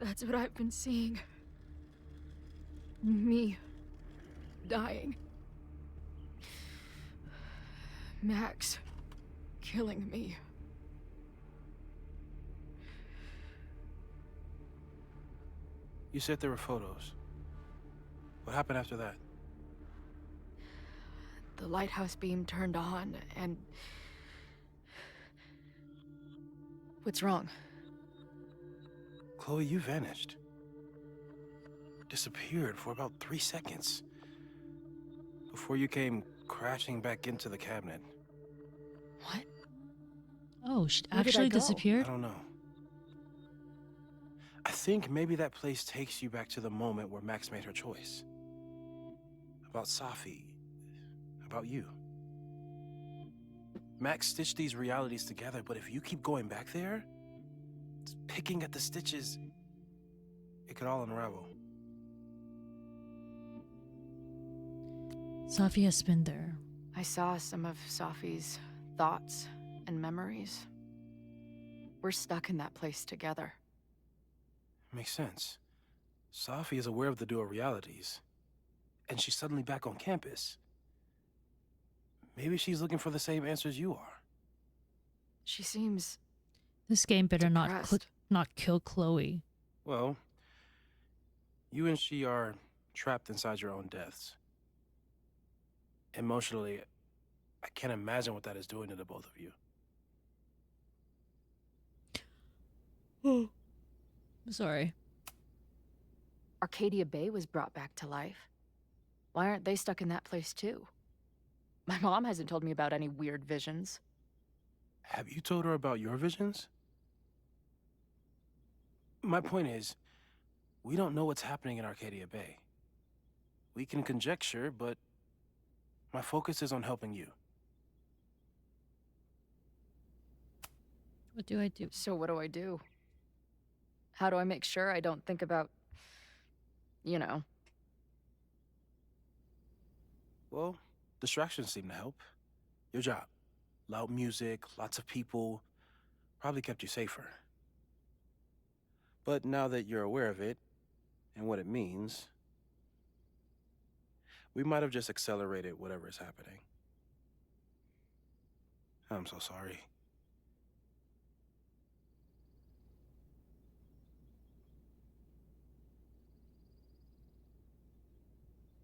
That's what I've been seeing. Me dying. Max killing me. You said there were photos. What happened after that? The lighthouse beam turned on, and... What's wrong? Chloe, you vanished. Disappeared for about 3 seconds. Before you came crashing back into the cabinet. What? Oh, she Where did I actually go? disappeared? I don't know. I think maybe that place takes you back to the moment where Max made her choice. About Safi. About you. Max stitched these realities together, but if you keep going back there, picking at the stitches, it could all unravel. Safi has been there. I saw some of Safi's thoughts and memories. We're stuck in that place together. Makes sense. Safi is aware of the dual realities, and she's suddenly back on campus. Maybe she's looking for the same answers you are. She seems... This game better depressed. not kill Chloe. Well, you and she are trapped inside your own deaths. Emotionally, I can't imagine what that is doing to the both of you. I'm sorry. Arcadia Bay was brought back to life. Why aren't they stuck in that place too? My mom hasn't told me about any weird visions. Have you told her about your visions? My point is, we don't know what's happening in Arcadia Bay. We can conjecture, but my focus is on helping you. What do I do? So what do I do? How do I make sure I don't think about, you know? Well, distractions seem to help. Your job. Loud music, lots of people, probably kept you safer. But now that you're aware of it, and what it means, we might have just accelerated whatever is happening. I'm so sorry.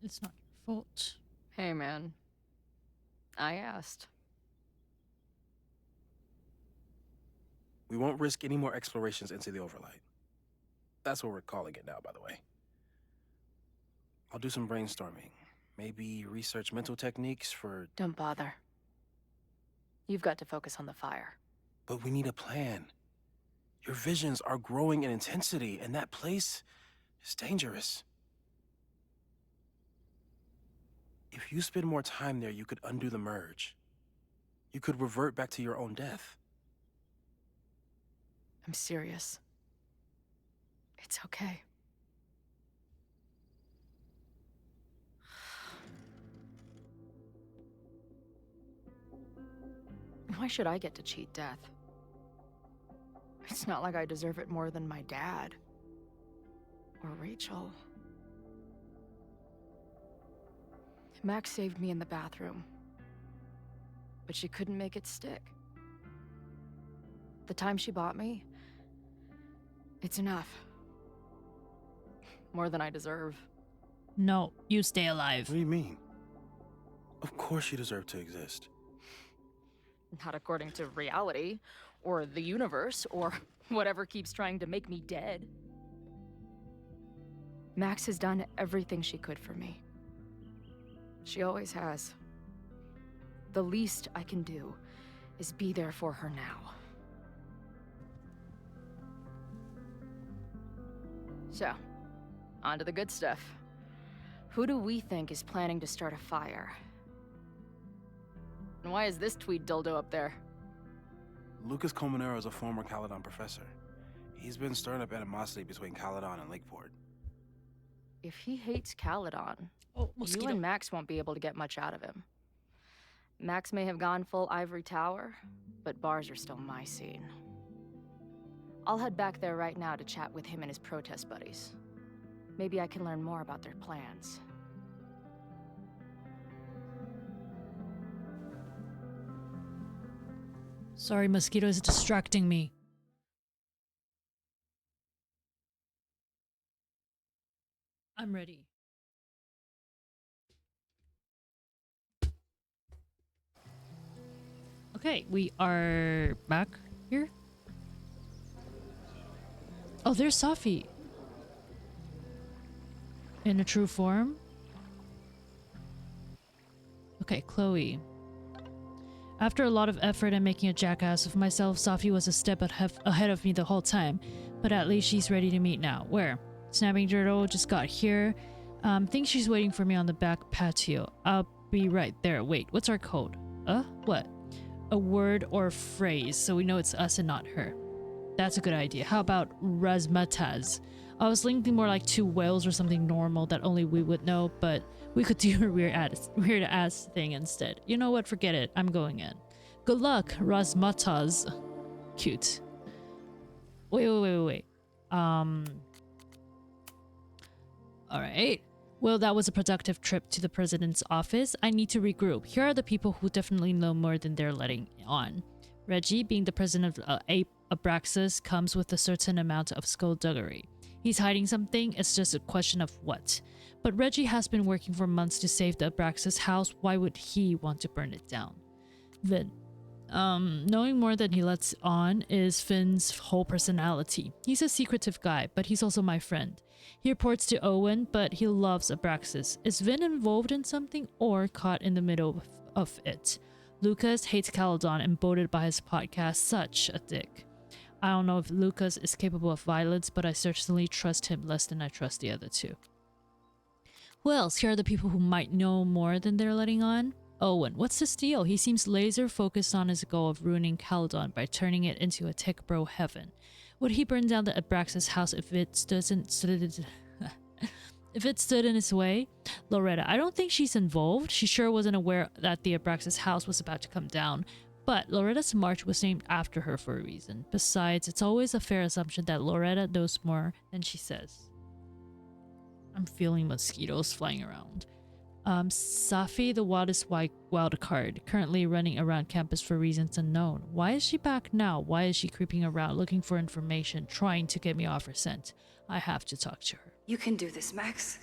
It's not your fault. Hey, man. I asked. We won't risk any more explorations into the overlight. That's what we're calling it now, by the way. I'll do some brainstorming. Maybe research mental techniques for... Don't bother. You've got to focus on the fire. But we need a plan. Your visions are growing in intensity, and that place is dangerous. If you spend more time there, you could undo the merge. You could revert back to your own death. I'm serious. It's okay. Why should I get to cheat death? It's not like I deserve it more than my dad. Or Rachel. Max saved me in the bathroom. But she couldn't make it stick. The time she bought me, it's enough. More than I deserve. No, you stay alive. What do you mean? Of course you deserve to exist. Not according to reality, or the universe, or whatever keeps trying to make me dead. Max has done everything she could for me. She always has. The least I can do is be there for her now. So, on to the good stuff. Who do we think is planning to start a fire? And why is this tweed dildo up there? Lucas Colmenero is a former Caledon professor. He's been stirring up animosity between Caledon and Lakeport. If he hates Caledon, Oh, you mosquito. and Max won't be able to get much out of him. Max may have gone full ivory tower, but bars are still my scene. I'll head back there right now to chat with him and his protest buddies. Maybe I can learn more about their plans. Sorry, mosquito is distracting me. I'm ready. Okay, we are back here. Oh, there's Safi. In a true form. Okay, Chloe. After a lot of effort and making a jackass of myself, Safi was a step ahead of me the whole time. But at least she's ready to meet now. Where? Snapping Turtle just got here. Think she's waiting for me on the back patio. I'll be right there. Wait, what's our code? What? A word or phrase so we know it's us and not her. That's a good idea. How about razmataz? I was thinking more like two whales or something normal that only we would know, but we could do a weird ass thing instead. You know what? Forget it. I'm going in. Good luck, razmataz. Cute. Wait. Alright. Well, that was a productive trip to the president's office. I need to regroup. Here are the people who definitely know more than they're letting on. Reggie, being the president of Abraxas, comes with a certain amount of skullduggery. He's hiding something, it's just a question of what. But Reggie has been working for months to save the Abraxas house. Why would he want to burn it down? Vin. Knowing more than he lets on is Finn's whole personality. He's a secretive guy, but he's also my friend. He reports to Owen, but he loves Abraxas. Is Vin involved in something or caught in the middle of it? Lucas hates Caledon and boated by his podcast. Such a dick. I don't know if Lucas is capable of violence, but I certainly trust him less than I trust the other two. Who else? Here are the people who might know more than they're letting on. Owen, what's his deal? He seems laser focused on his goal of ruining Caledon by turning it into a tech bro heaven. Would he burn down the Abraxas house if it stood in his way? Loretta, I don't think she's involved. She sure wasn't aware that the Abraxas house was about to come down. But Loretta's march was named after her for a reason. Besides, it's always a fair assumption that Loretta knows more than she says. I'm feeling mosquitoes flying around. Safi, the wildest wild card, currently running around campus for reasons unknown. Why is she back now? Why is she creeping around looking for information, trying to get me off her scent? I have to talk to her. You can do this, Max.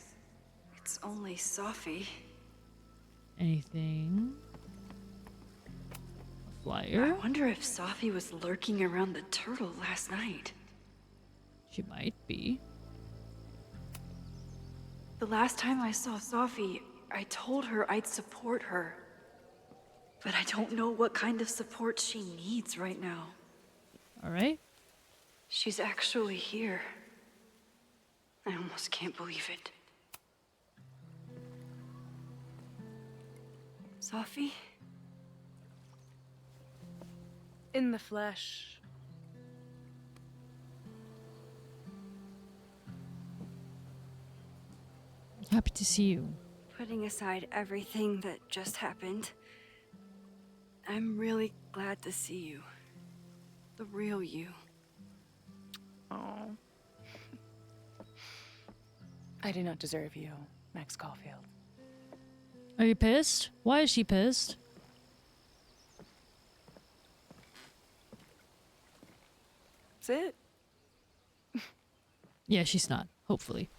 It's only Safi. Anything? A flyer? I wonder if Safi was lurking around the turtle last night. She might be. The last time I saw Safi, I told her I'd support her. But I don't know what kind of support she needs right now. Alright. She's actually here. I almost can't believe it. Safi? In the flesh. Happy to see you. Putting aside everything that just happened, I'm really glad to see you. The real you. Oh. I do not deserve you, Max Caulfield. Are you pissed? Why is she pissed? That's it. Yeah, she's not. Hopefully.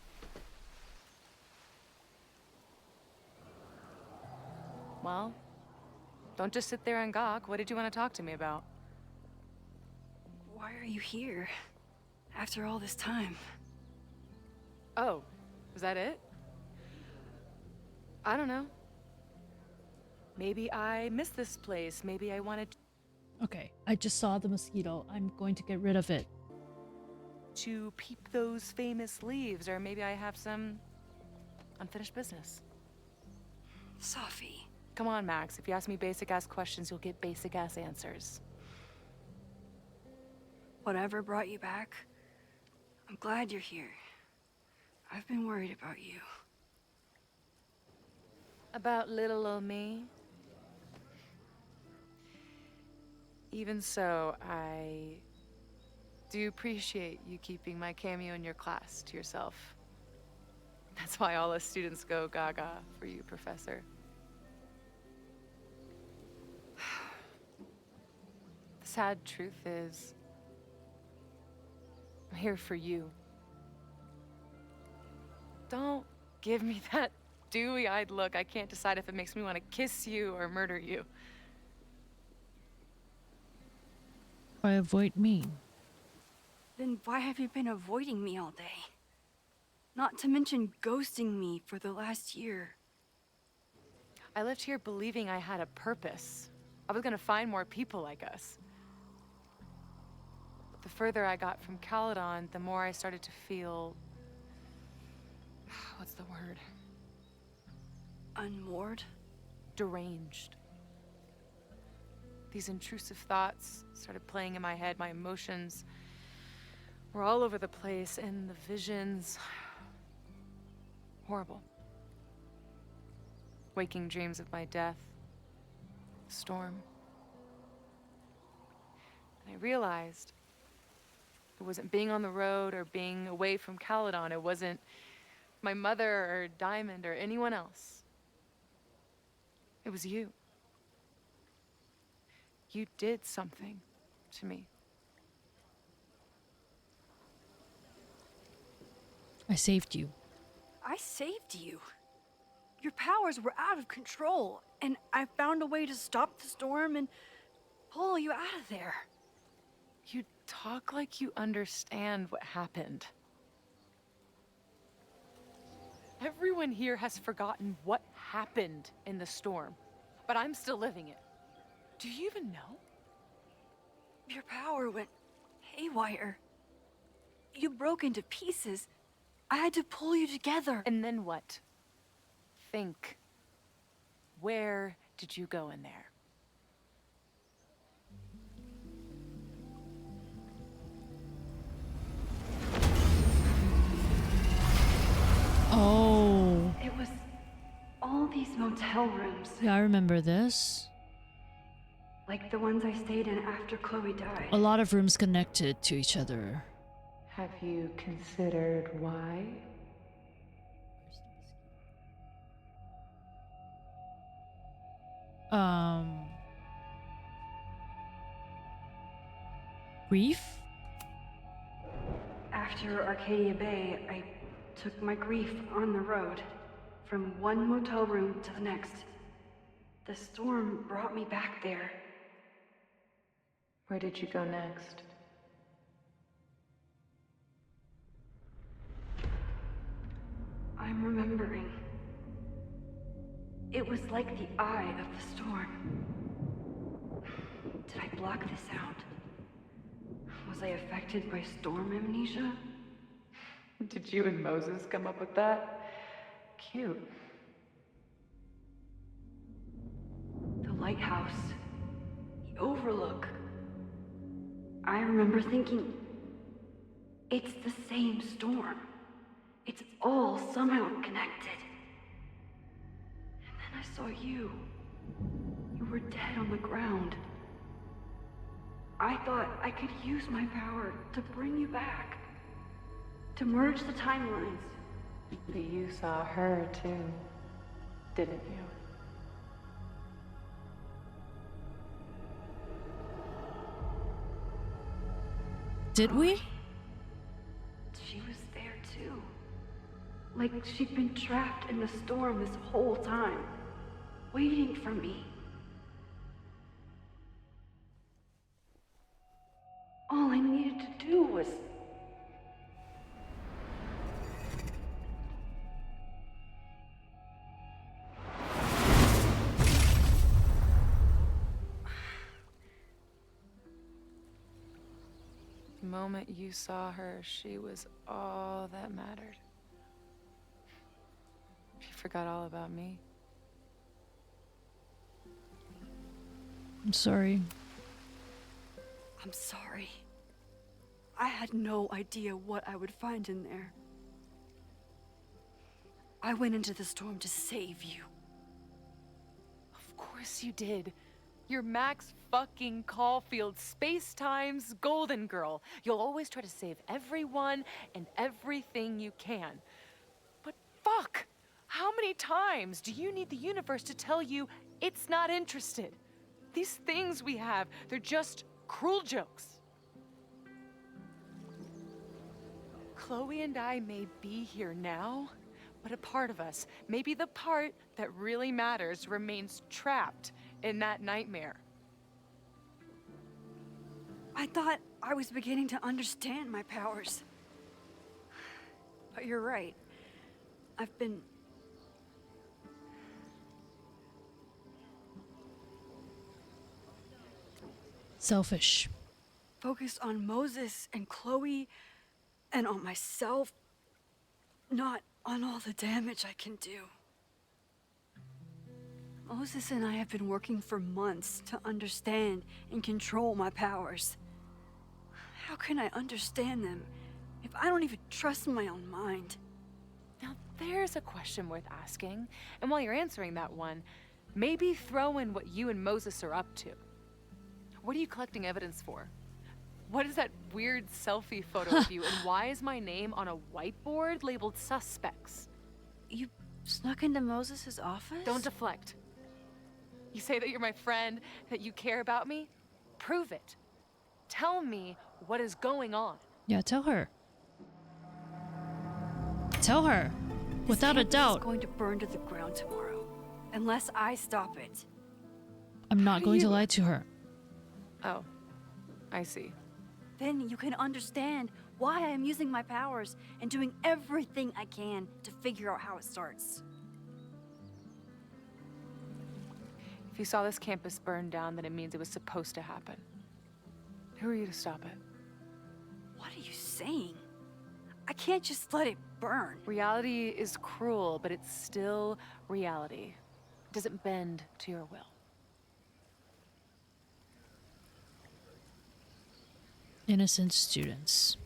Well, don't just sit there and gawk. What did you want to talk to me about? Why are you here? After all this time? Oh, is that it? I don't know. Maybe I missed this place. Maybe I wanted Okay, I just saw the mosquito. I'm going to get rid of it. to peep those famous leaves, or maybe I have some unfinished business. Safi. Come on, Max. If you ask me basic-ass questions, you'll get basic-ass answers. Whatever brought you back, I'm glad you're here. I've been worried about you. About little old me? Even so, I do appreciate you keeping my cameo in your class to yourself. That's why all us students go gaga for you, Professor. The sad truth is, I'm here for you. Don't give me that dewy-eyed look. I can't decide if it makes me want to kiss you or murder you. Why avoid me? Then why have you been avoiding me all day? Not to mention ghosting me for the last year. I left here believing I had a purpose. I was gonna find more people like us. But the further I got from Caledon, the more I started to feel... what's the word? Unmoored? Deranged. These intrusive thoughts started playing in my head. My emotions were all over the place, and the visions... horrible. Waking dreams of my death. The storm. And I realized it wasn't being on the road or being away from Caledon. It wasn't my mother or Diamond or anyone else. It was you. You did something to me. I saved you. I saved you. Your powers were out of control, and I found a way to stop the storm and pull you out of there. You talk like you understand what happened. Everyone here has forgotten what happened in the storm, but I'm still living it. Do you even know? Your power went haywire. You broke into pieces. I had to pull you together. And then what? Think. Where did you go in there? Oh. It was all these motel rooms. Yeah, I remember this. Like the ones I stayed in after Chloe died. A lot of rooms connected to each other. Have you considered why? Grief? After Arcadia Bay, I took my grief on the road, from one motel room to the next. The storm brought me back there. Where did you go next? I'm remembering. It was like the eye of the storm. Did I block this out? Was I affected by storm amnesia? Did you and Moses come up with that? Cute. The lighthouse. The overlook. I remember thinking, it's the same storm. It's all somehow connected. And then I saw you. You were dead on the ground. I thought I could use my power to bring you back. To merge the timelines. But you saw her too, didn't you? Did we? She was there too. Like she'd been trapped in the storm this whole time, waiting for me. All I needed to do was... The moment you saw her, she was all that mattered. She forgot all about me. I'm sorry. I'm sorry. I had no idea what I would find in there. I went into the storm to save you. Of course you did. You're Max fucking Caulfield's Space-Time's golden girl. You'll always try to save everyone and everything you can. But fuck! How many times do you need the universe to tell you it's not interested? These things we have, they're just cruel jokes. Chloe and I may be here now, but a part of us, maybe the part that really matters, remains trapped in that nightmare. I thought I was beginning to understand my powers. But you're right. I've been... selfish. focused on Moses and Chloe and on myself, not on all the damage I can do. Moses and I have been working for months to understand and control my powers. How can I understand them if I don't even trust my own mind? Now there's a question worth asking, and while you're answering that one, maybe throw in what you and Moses are up to. What are you collecting evidence for? What is that weird selfie photo of you, and why is my name on a whiteboard labeled suspects? You snuck into Moses' office? Don't deflect. You say that you're my friend, that you care about me? Prove it. Tell me what is going on. Yeah, tell her. Tell her. Without a doubt. It's going to burn to the ground tomorrow, unless I stop it. I'm not going to lie to her. Oh, I see. Then you can understand why I am using my powers and doing everything I can to figure out how it starts. If you saw this campus burn down, then it means it was supposed to happen. Who are you to stop it? What are you saying? I can't just let it burn. Reality is cruel, but it's still reality. It doesn't bend to your will. Innocent students.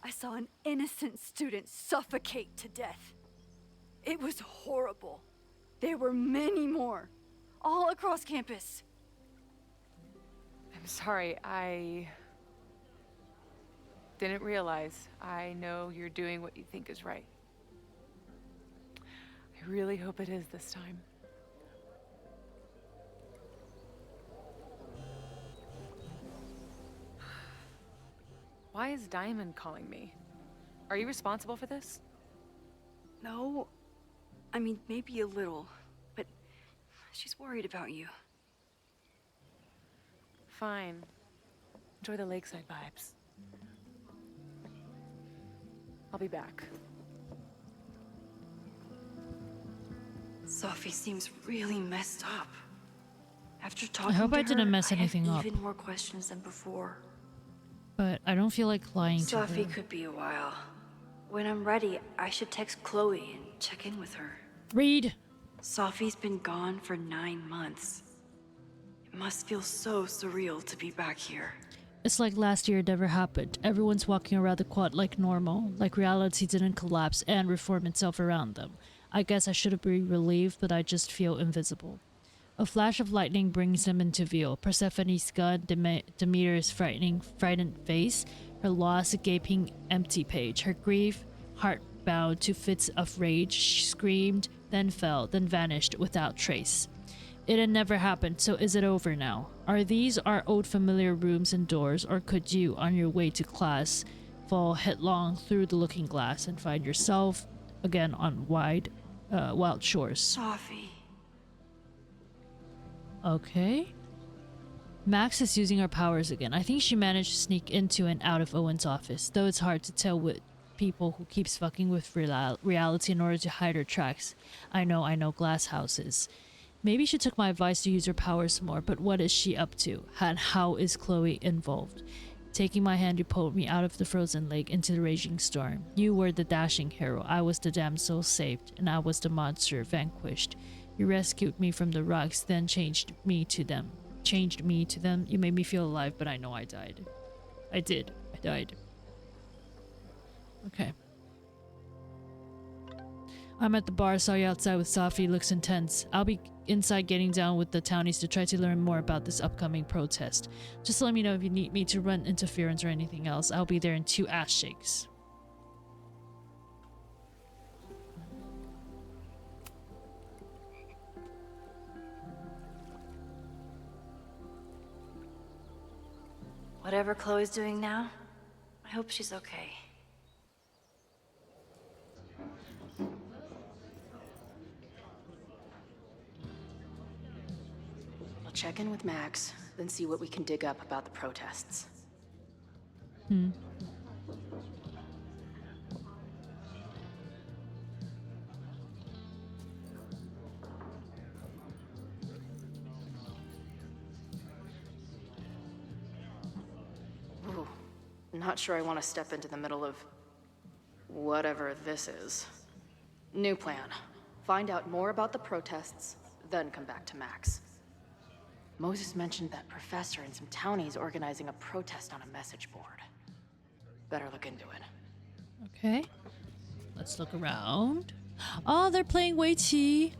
I saw an innocent student suffocate to death. It was horrible. There were many more, all across campus. I'm sorry, I didn't realize. I know you're doing what you think is right. I really hope it is this time. Why is Diamond calling me? Are you responsible for this? No, I mean, maybe a little, but she's worried about you. Fine. Enjoy the lakeside vibes. I'll be back. Sophie seems really messed up. After talking I hope to I didn't her, mess anything I up. have even more questions than before. But I don't feel like lying to Sophie her. could be a while. When I'm ready, I should text Chloe and check in with her. Read. Sophie's been gone for 9 months. It must feel so surreal to be back here. It's like last year it never happened. Everyone's walking around the quad like normal, like reality didn't collapse and reform itself around them. I guess I should be relieved, but I just feel invisible. A flash of lightning brings them into view. Persephone's gun, Demeter's frightened face, her lost, gaping, empty page, her grief, heart bound to fits of rage. She screamed, then fell, then vanished without trace. It had never happened, so is it over now? Are these our old familiar rooms and doors, or could you, on your way to class, fall headlong through the looking glass and find yourself again on wild shores? Sophie. Okay. Max is using her powers again. I think she managed to sneak into and out of Owen's office, though it's hard to tell with people who keeps fucking with reality in order to hide her tracks. I know, glass houses. Maybe she took my advice to use her powers more, but what is she up to? And how is Chloe involved? Taking my hand, you pulled me out of the frozen lake into the raging storm. You were the dashing hero. I was the damsel saved, and I was the monster vanquished. You rescued me from the rocks, then changed me to them. You made me feel alive, but I know I died. I did. I died. Okay. I'm at the bar, saw you outside with Safi, looks intense. I'll be inside getting down with the townies to try to learn more about this upcoming protest. Just let me know if you need me to run interference or anything else. I'll be there in 2 ass shakes. Whatever Chloe's doing now, I hope she's okay. I'll check in with Max, then see what we can dig up about the protests. Ooh, not sure I want to step into the middle of whatever this is. New plan. Find out more about the protests, then come back to Max. Moses mentioned that professor and some townies organizing a protest on a message board. Better look into it. Okay. Let's look around. Oh, they're playing Wei Qi.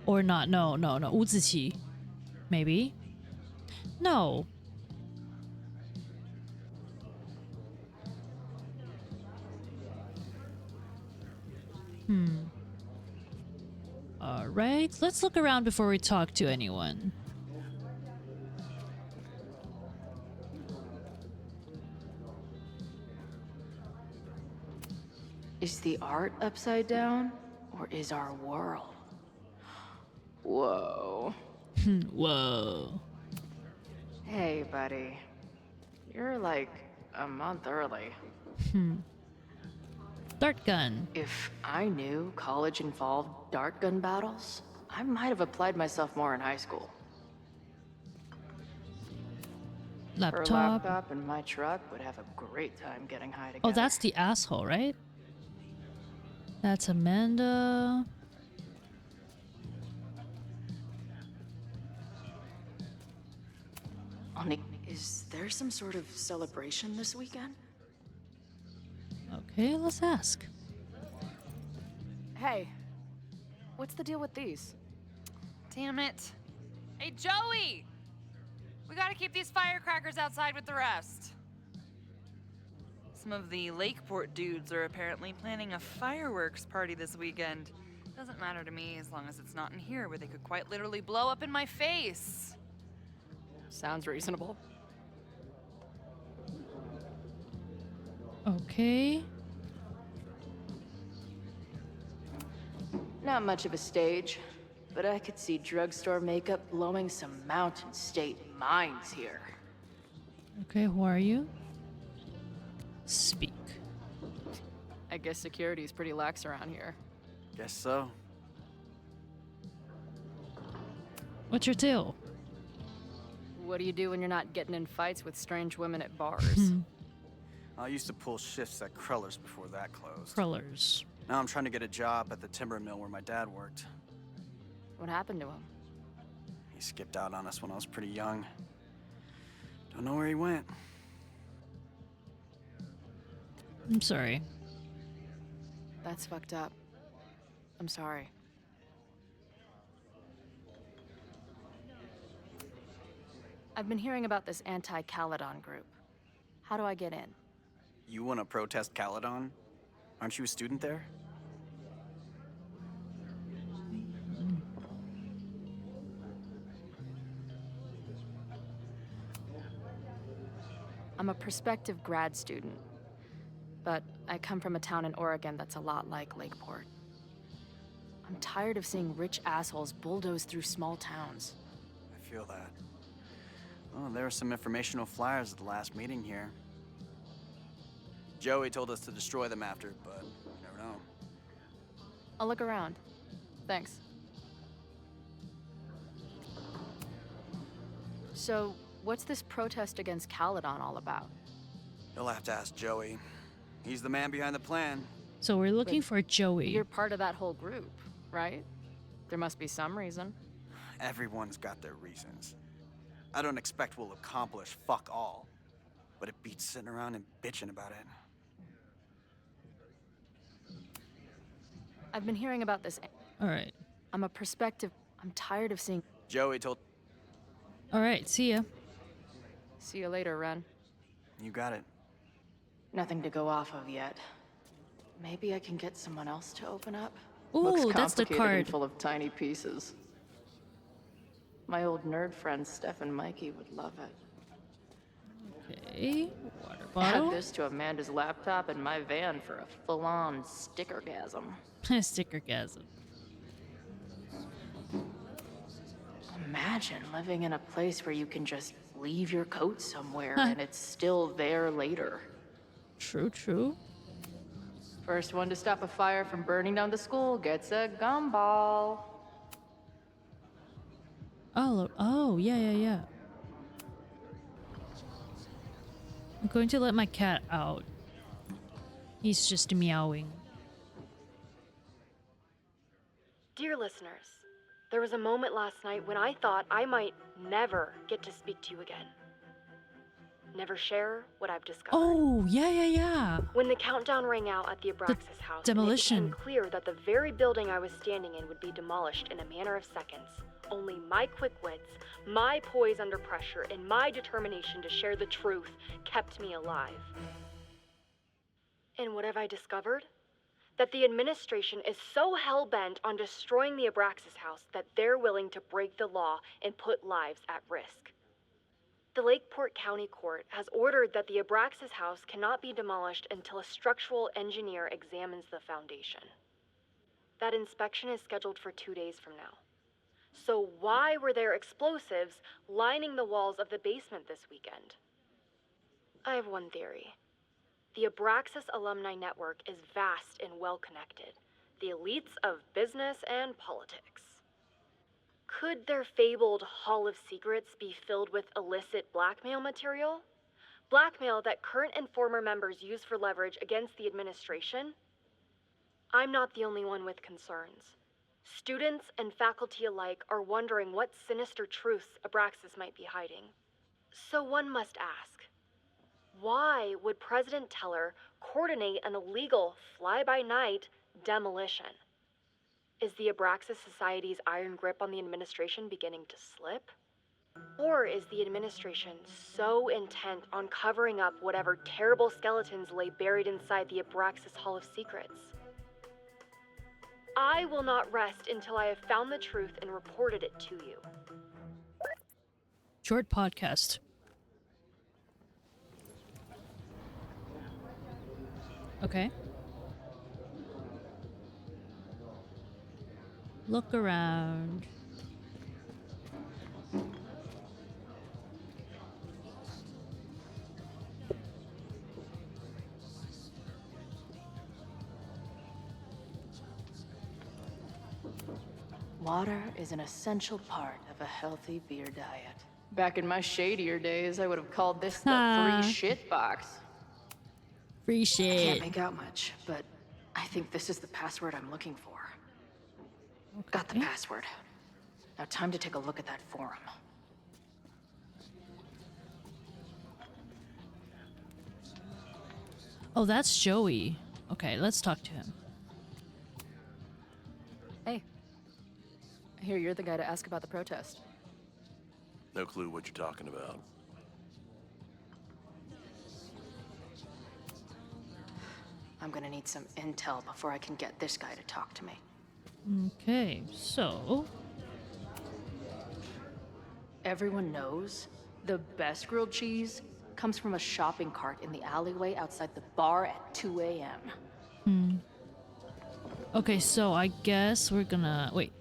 Or not. No. Wu Ziqi. Maybe. No. Alright, let's look around before we talk to anyone. Is the art upside down, or is our world? Whoa. Whoa. Hey, buddy. You're like a month early. Dart gun. If I knew college involved dart gun battles, I might have applied myself more in high school. Her Laptop. laptop and my truck would have a great time getting high together. Oh, that's the asshole, right? That's Amanda. Is there some sort of celebration this weekend? Okay, let's ask. Hey, what's the deal with these? Damn it. Hey, Joey! We gotta keep these firecrackers outside with the rest. Some of the Lakeport dudes are apparently planning a fireworks party this weekend. Doesn't matter to me as long as it's not in here where they could quite literally blow up in my face. Sounds reasonable. Okay. Not much of a stage, but I could see drugstore makeup blowing some Mountain State minds here. Okay, who are you? Speak. I guess security is pretty lax around here. Guess so. What's your deal? What do you do when you're not getting in fights with strange women at bars? I used to pull shifts at Kreller's before that closed. Kreller's. Now I'm trying to get a job at the timber mill where my dad worked. What happened to him? He skipped out on us when I was pretty young. Don't know where he went. I'm sorry. That's fucked up. I'm sorry. I've been hearing about this anti-Caledon group. How do I get in? You want to protest Caledon? Aren't you a student there? I'm a prospective grad student, but I come from a town in Oregon that's a lot like Lakeport. I'm tired of seeing rich assholes bulldoze through small towns. I feel that. Well, there were some informational flyers at the last meeting here. Joey told us to destroy them after, but you never know. I'll look around. Thanks. So, what's this protest against Caledon all about? You'll have to ask Joey. He's the man behind the plan. So we're looking for Joey. You're part of that whole group, right? There must be some reason. Everyone's got their reasons. I don't expect we'll accomplish fuck all, but it beats sitting around and bitching about it. I've been hearing about this. All right. I'm a prospective. I'm tired of seeing. Joey told. All right, see ya. See you later, Ren. You got it. Nothing to go off of yet. Maybe I can get someone else to open up. Ooh, Looks that's the complicated card. and full of tiny pieces. My old nerd friends Steph and Mikey would love it. Okay, water Add bottle. this to Amanda's laptop and my van for a full-on stickergasm. Stickergasm. Imagine living in a place where you can just leave your coat somewhere and it's still there later. True, true. First one to stop a fire from burning down the school gets a gumball. Oh, yeah. I'm going to let my cat out. He's just meowing. Dear listeners, there was a moment last night when I thought I might never get to speak to you again. Never share what I've discovered. Oh, yeah. When the countdown rang out at the Abraxas house, demolition. and it became clear that the very building I was standing in would be demolished in a matter of seconds, only my quick wits, my poise under pressure, and my determination to share the truth kept me alive. And what have I discovered? That the administration is so hell-bent on destroying the Abraxas house that they're willing to break the law and put lives at risk. The Lakeport County Court has ordered that the Abraxas house cannot be demolished until a structural engineer examines the foundation. That inspection is scheduled for 2 days from now. So why were there explosives lining the walls of the basement this weekend? I have one theory. The Abraxas alumni network is vast and well-connected, the elites of business and politics. Could their fabled Hall of Secrets be filled with illicit blackmail material? Blackmail that current and former members use for leverage against the administration? I'm not the only one with concerns. Students and faculty alike are wondering what sinister truths Abraxas might be hiding. So one must ask, why would President Teller coordinate an illegal fly-by-night demolition? Is the Abraxas Society's iron grip on the administration beginning to slip? Or is the administration so intent on covering up whatever terrible skeletons lay buried inside the Abraxas Hall of Secrets? I will not rest until I have found the truth and reported it to you. Short podcast. Okay. Look around. Water is an essential part of a healthy beer diet. Back in my shadier days, I would have called this the free shit box. Free I shit. can't make out much, but I think this is the password I'm looking for. Okay. Got the password. Now time to take a look at that forum. Oh, that's Joey. Okay, let's talk to him. Hey. I hear you're the guy to ask about the protest. No clue what you're talking about. I'm gonna need some intel before I can get this guy to talk to me. Okay, so... Everyone knows the best grilled cheese comes from a shopping cart in the alleyway outside the bar at 2 a.m. Okay, so I guess we're gonna... Wait.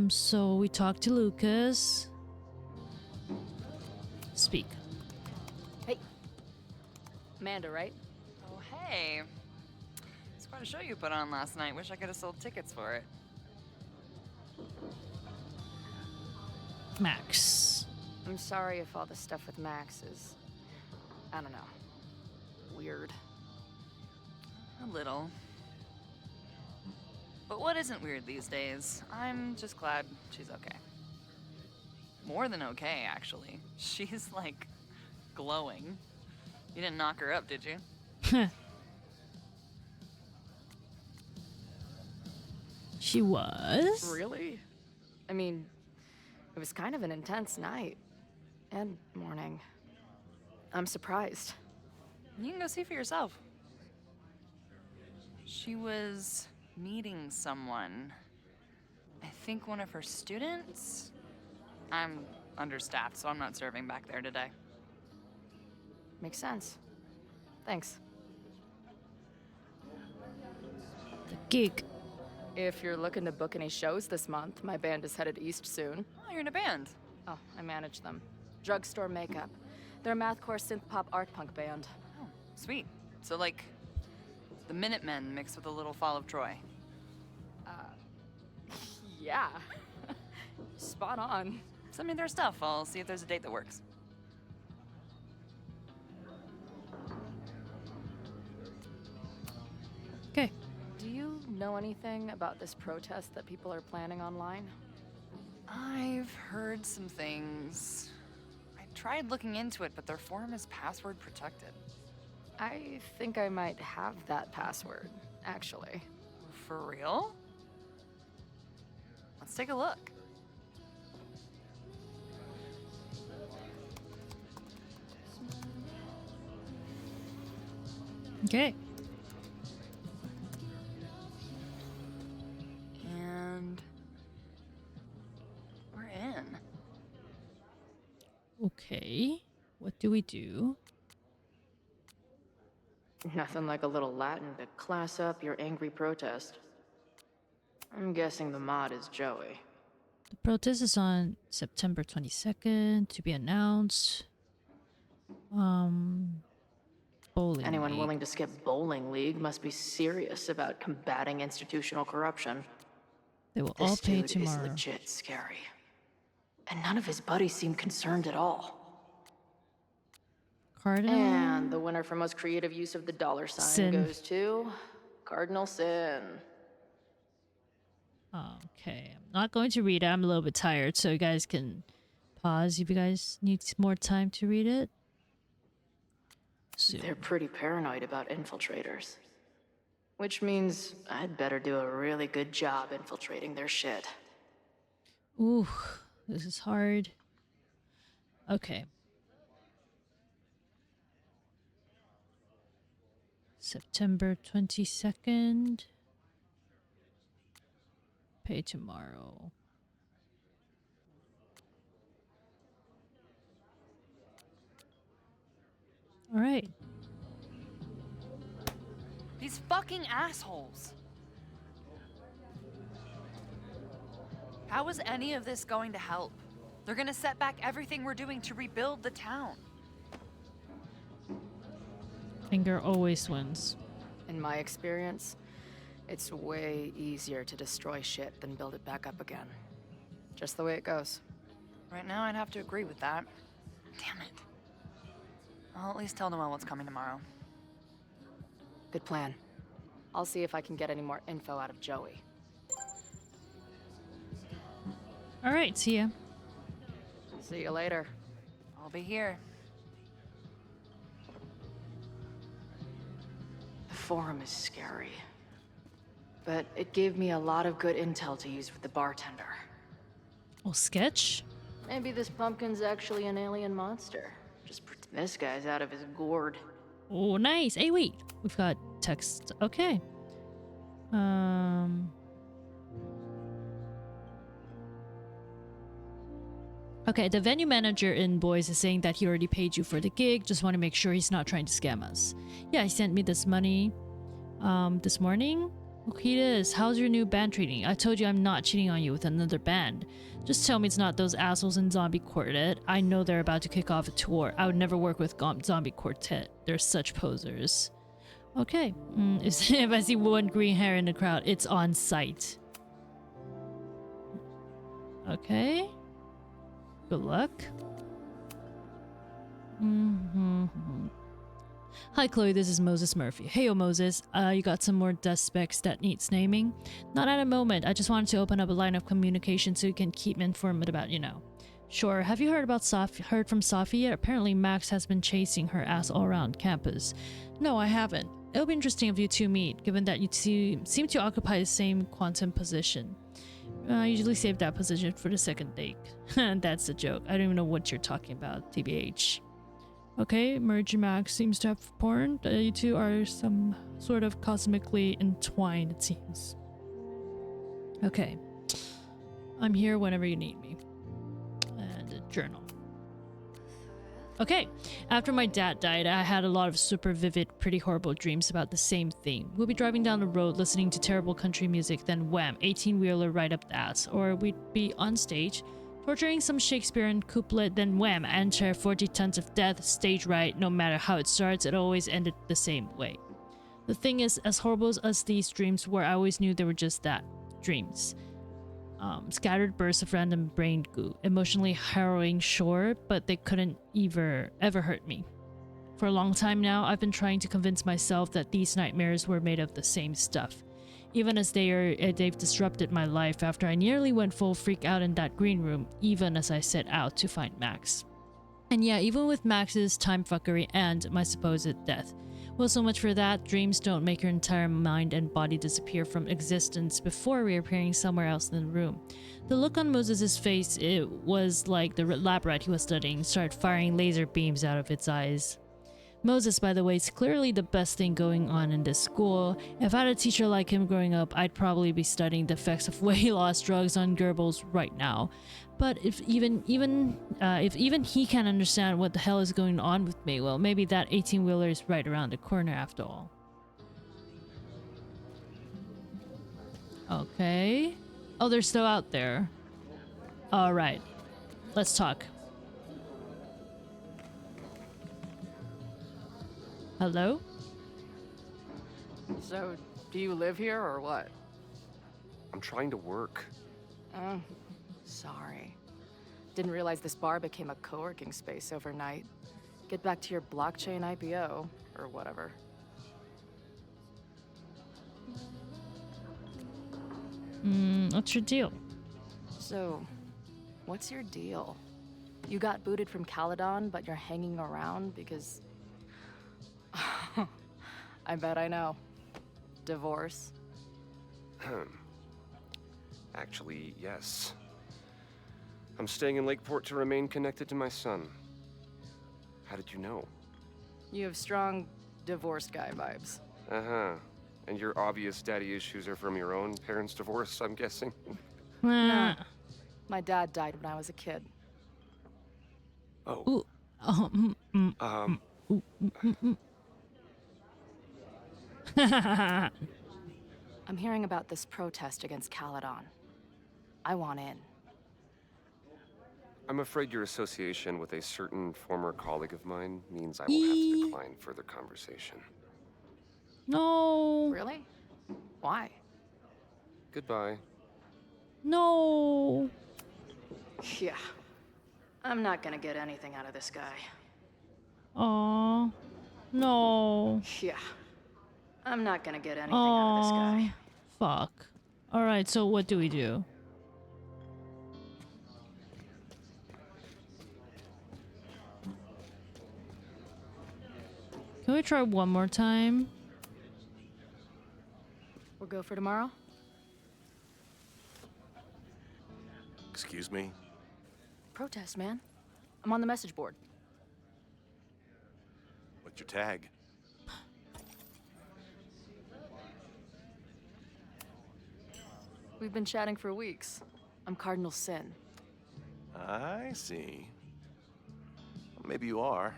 So we talked to Lucas. Speak. Hey. Amanda, right? Oh, hey. It's quite a show you put on last night. Wish I could have sold tickets for it. Max. I'm sorry if all the stuff with Max is, I don't know, weird. A little. But what isn't weird these days? I'm just glad she's okay. More than okay, actually. She's, like, glowing. You didn't knock her up, did you? She was? Really? I mean, it was kind of an intense night. And morning. I'm surprised. You can go see for yourself. She was meeting someone. I think one of her students? I'm understaffed, so I'm not serving back there today. Makes sense. Thanks. The gig. If you're looking to book any shows this month, my band is headed east soon. Oh, you're in a band. Oh, I manage them. Drugstore Makeup. They're a mathcore synth-pop art punk band. Oh, sweet. So like, the Minutemen mixed with a little Fall of Troy. Yeah. Spot on. Send me their stuff. I'll see if there's a date that works. Okay. Do you know anything about this protest that people are planning online? I've heard some things. I tried looking into it, but their forum is password protected. I think I might have that password, actually. For real? Let's take a look. Okay. And we're in. Okay. What do we do? Nothing like a little Latin to class up your angry protest. I'm guessing the mod is Joey. The protest is on September 22nd to be announced. Bowling Anyone league. willing to skip bowling league must be serious about combating institutional corruption. They will This all pay dude tomorrow. is legit scary. And none of his buddies seem concerned at all. Cardinal. And the winner for most creative use of the dollar sign Sin. goes to Cardinal Sin. Okay, I'm not going to read it. I'm a little bit tired, so you guys can pause if you guys need more time to read it. They're pretty paranoid about infiltrators. Which means I'd better do a really good job infiltrating their shit. Ooh, this is hard. Okay. September 22nd. Pay tomorrow. All right. These fucking assholes. How is any of this going to help? They're gonna set back everything we're doing to rebuild the town. Anger always wins. In my experience, it's way easier to destroy shit than build it back up again. Just the way it goes. Right now, I'd have to agree with that. Damn it. I'll at least tell Noelle what's coming tomorrow. Good plan. I'll see if I can get any more info out of Joey. All right, see ya. See you later. I'll be here. The forum is scary. But it gave me a lot of good intel to use with the bartender. Oh, sketch? Maybe this pumpkin's actually an alien monster. Just pretend this guy's out of his gourd. Oh, nice. Hey, wait. We've got text. Okay. Okay, the venue manager in Boys is saying that he already paid you for the gig. Just want to make sure he's not trying to scam us. Yeah, he sent me this money this morning. Okay, it is. How's your new band treating? I told you I'm not cheating on you with another band. Just tell me it's not those assholes in Zombie Quartet. I know they're about to kick off a tour. I would never work with Zombie Quartet. They're such posers. Okay. If I see one green hair in the crowd, it's on site. Okay. Good luck. Hi Chloe, this is Moses Murphy. Heyo Moses, you got some more dust specs that needs naming? Not at a moment, I just wanted to open up a line of communication so you can keep me informed about, Sure, have you heard from Safi yet? Apparently Max has been chasing her ass all around campus. No, I haven't. It'll be interesting if you two meet, given that you two seem to occupy the same quantum position. I usually save that position for the second date. That's a joke. I don't even know what you're talking about, TBH. Okay, Merge Max seems to have porn. You two are some sort of cosmically entwined, it seems. Okay. I'm here whenever you need me. And a journal. Okay, after my dad died, I had a lot of super vivid, pretty horrible dreams about the same thing. We'll be driving down the road listening to terrible country music, then wham, 18-wheeler right up the ass. Or we'd be on stage, torturing some Shakespearean couplet, then wham, enter 40 tons of death, stage right. No matter how it starts, it always ended the same way. The thing is, as horrible as these dreams were, I always knew they were just that, dreams. Scattered bursts of random brain goo. Emotionally harrowing, sure, but they couldn't ever hurt me. For a long time now, I've been trying to convince myself that these nightmares were made of the same stuff. Even as they've disrupted my life after I nearly went full freak out in that green room, even as I set out to find Max. And yeah, even with Max's time fuckery and my supposed death. Well, so much for that. Dreams don't make your entire mind and body disappear from existence before reappearing somewhere else in the room. The look on Moses' face, it was like the lab rat he was studying started firing laser beams out of its eyes. Moses, by the way, is clearly the best thing going on in this school. If I had a teacher like him growing up, I'd probably be studying the effects of weight loss drugs on Goebbels right now. But if even he can't understand what the hell is going on with me, well, maybe that 18-wheeler is right around the corner after all. Okay. Oh, they're still out there. All right. Let's talk. Hello? So, do you live here or what? I'm trying to work. Oh, sorry. Didn't realize this bar became a co-working space overnight. Get back to your blockchain IPO, or whatever. What's your deal? So, what's your deal? You got booted from Caledon, but you're hanging around because... I bet I know. Divorce? Actually, yes. I'm staying in Lakeport to remain connected to my son. How did you know? You have strong divorced guy vibes. Uh-huh. And your obvious daddy issues are from your own parents' divorce, I'm guessing? Nah. My dad died when I was a kid. Oh. I'm hearing about this protest against Caledon. I want in. I'm afraid your association with a certain former colleague of mine means I will have to decline further conversation. No. Really? Why? Goodbye. No. Yeah. I'm not gonna get anything out of this guy. Aww. No. Yeah. I'm not gonna get anything out of this guy. Fuck. Alright, so what do we do? Can we try one more time? We'll go for tomorrow? Excuse me? Protest, man. I'm on the message board. What's your tag? We've been chatting for weeks. I'm Cardinal Sin. I see. Maybe you are,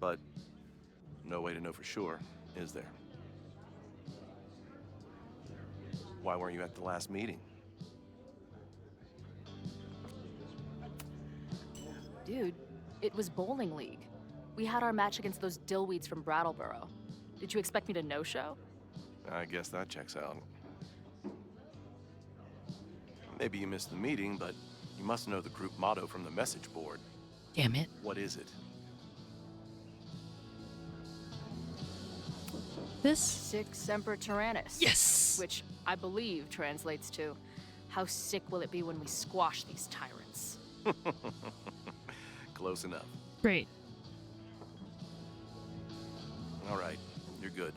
but no way to know for sure, is there? Why weren't you at the last meeting? Dude, it was bowling league. We had our match against those dillweeds from Brattleboro. Did you expect me to no-show? I guess that checks out. Maybe you missed the meeting, but you must know the group motto from the message board. Damn it. What is it? This? Sic Semper Tyrannis. Yes! Which I believe translates to, how sick will it be when we squash these tyrants? Close enough. Great. All right, you're good.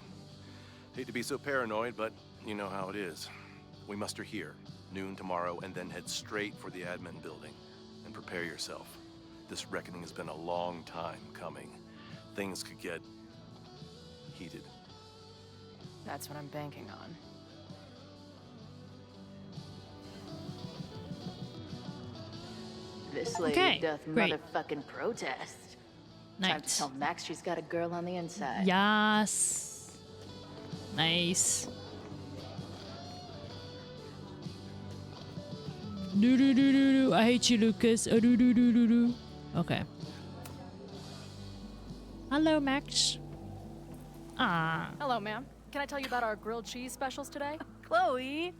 Hate to be so paranoid, but you know how it is. We muster here, noon tomorrow, and then head straight for the admin building. And prepare yourself. This reckoning has been a long time coming. Things could get heated. That's what I'm banking on. This lady Okay, doth great. motherfucking protest. Time to Nice. tell Max she's got a girl on the inside. Yes. Nice. Do do do do do. I hate you, Lucas. Do do do do do. Okay. Hello, Max. Ah. Hello, ma'am. Can I tell you about our grilled cheese specials today? Chloe!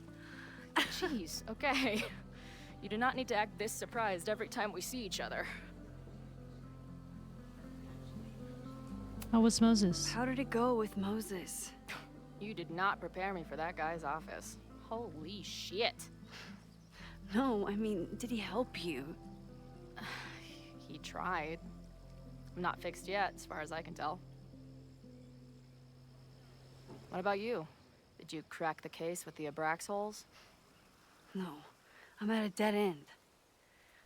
Cheese, okay. You do not need to act this surprised every time we see each other. How was Moses? How did it go with Moses? You did not prepare me for that guy's office. Holy shit. No, I mean, did he help you? He tried. I'm not fixed yet, as far as I can tell. What about you? Did you crack the case with the Abrax holes? No, I'm at a dead end.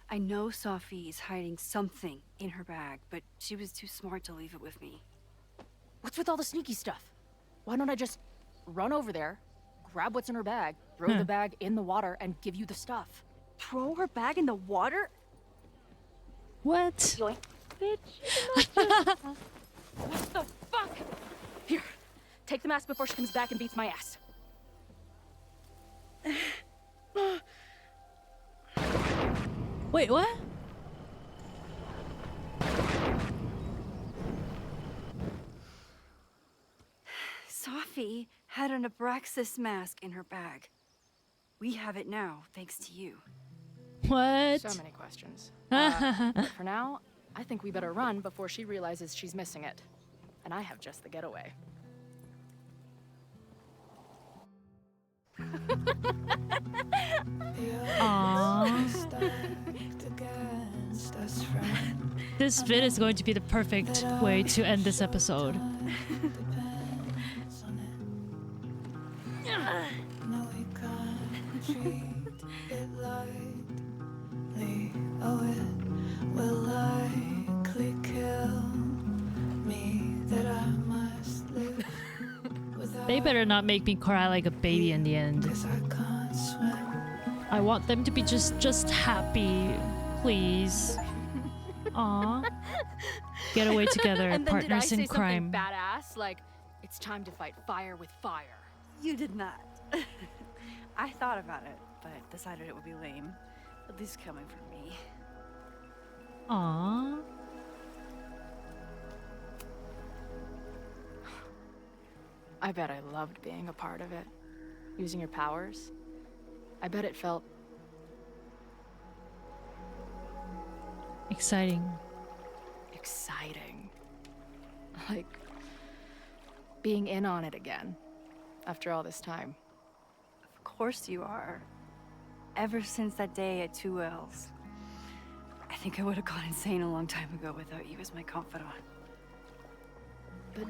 I know Sophie is hiding something in her bag, but she was too smart to leave it with me. What's with all the sneaky stuff? Why don't I just run over there, grab what's in her bag, throw the bag in the water, and give you the stuff? Throw her bag in the water? What? Yoink. Bitch. What the fuck? Here, take the mask before she comes back and beats my ass. Wait, what? Sophie had an Abraxas mask in her bag. We have it now, thanks to you. What? So many questions. But for now, I think we better run before she realizes she's missing it. And I have just the getaway. This bit is going to be the perfect way to end this episode. They better not make me cry like a baby in the end. I want them to be just happy, please. Aw. Get away together, And then partners did I in say crime. something badass? Like, it's time to fight fire with fire. You did not. I thought about it, but decided it would be lame. At least coming from me. Aw. I bet I loved being a part of it. Using your powers. I bet it felt Exciting. exciting. Like being in on it again after all this time. Of course you are. Ever since that day at 2L's. I think I would have gone insane a long time ago without you as my confidant. But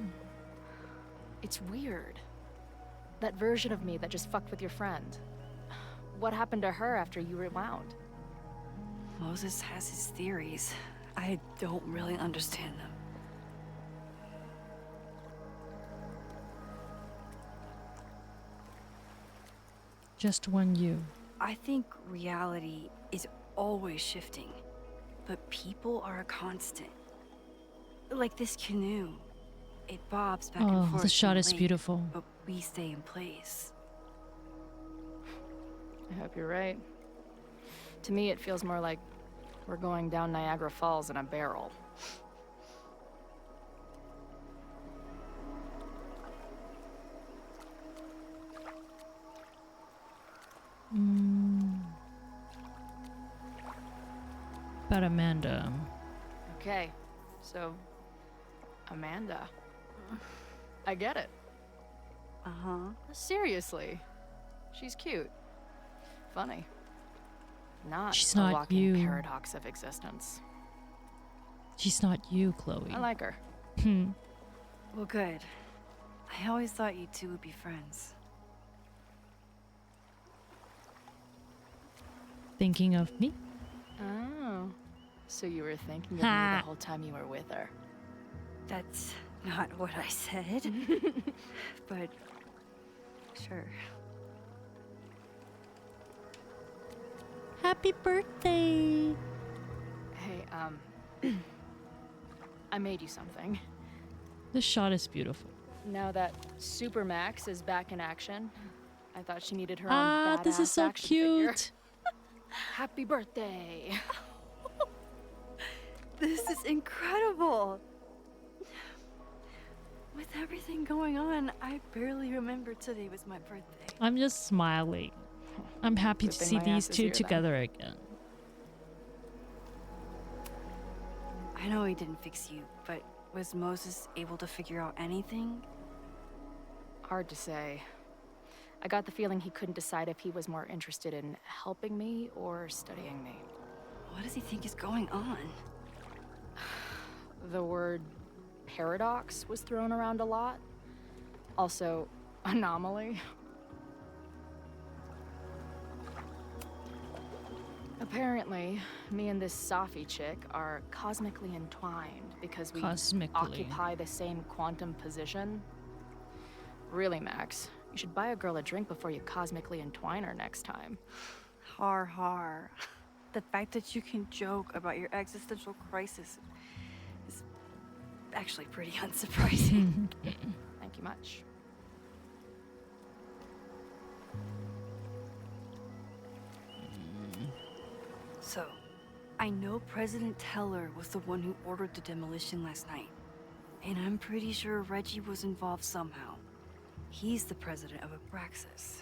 it's weird. That version of me that just fucked with your friend. What happened to her after you rewound? Moses has his theories. I don't really understand them. Just one you. I think reality is always shifting, but people are a constant. Like this canoe. It bobs back and Oh, forth. the shot in is lake, beautiful. But we stay in place. I hope you're right. To me, it feels more like we're going down Niagara Falls in a barrel. About Amanda. Okay, so Amanda. I get it. Uh-huh. Seriously. She's cute. Funny. Not She's a not walking you. paradox of existence. She's not you, Chloe. I like her. Hmm. Well, good. I always thought you two would be friends. Thinking of me? Oh. So you were thinking of me the whole time you were with her? That's not what I said. But sure. Happy birthday! Hey, I made you something. This shot is beautiful. Now that Supermax is back in action, I thought she needed her own badass this is so action figure. cute. Happy birthday! This is incredible! With everything going on, I barely remember today was my birthday. I'm just smiling. I'm happy Good to thing see my these ass is two here, then. together again. I know he didn't fix you, but was Moses able to figure out anything? Hard to say. I got the feeling he couldn't decide if he was more interested in helping me or studying me. What does he think is going on? The word paradox was thrown around a lot. Also, anomaly. Apparently, me and this Safi chick are cosmically entwined because we occupy the same quantum position. Really, Max, you should buy a girl a drink before you cosmically entwine her next time. Har har. The fact that you can joke about your existential crisis is actually pretty unsurprising. Thank you much. So, I know President Teller was the one who ordered the demolition last night. And I'm pretty sure Reggie was involved somehow. He's the president of Abraxas.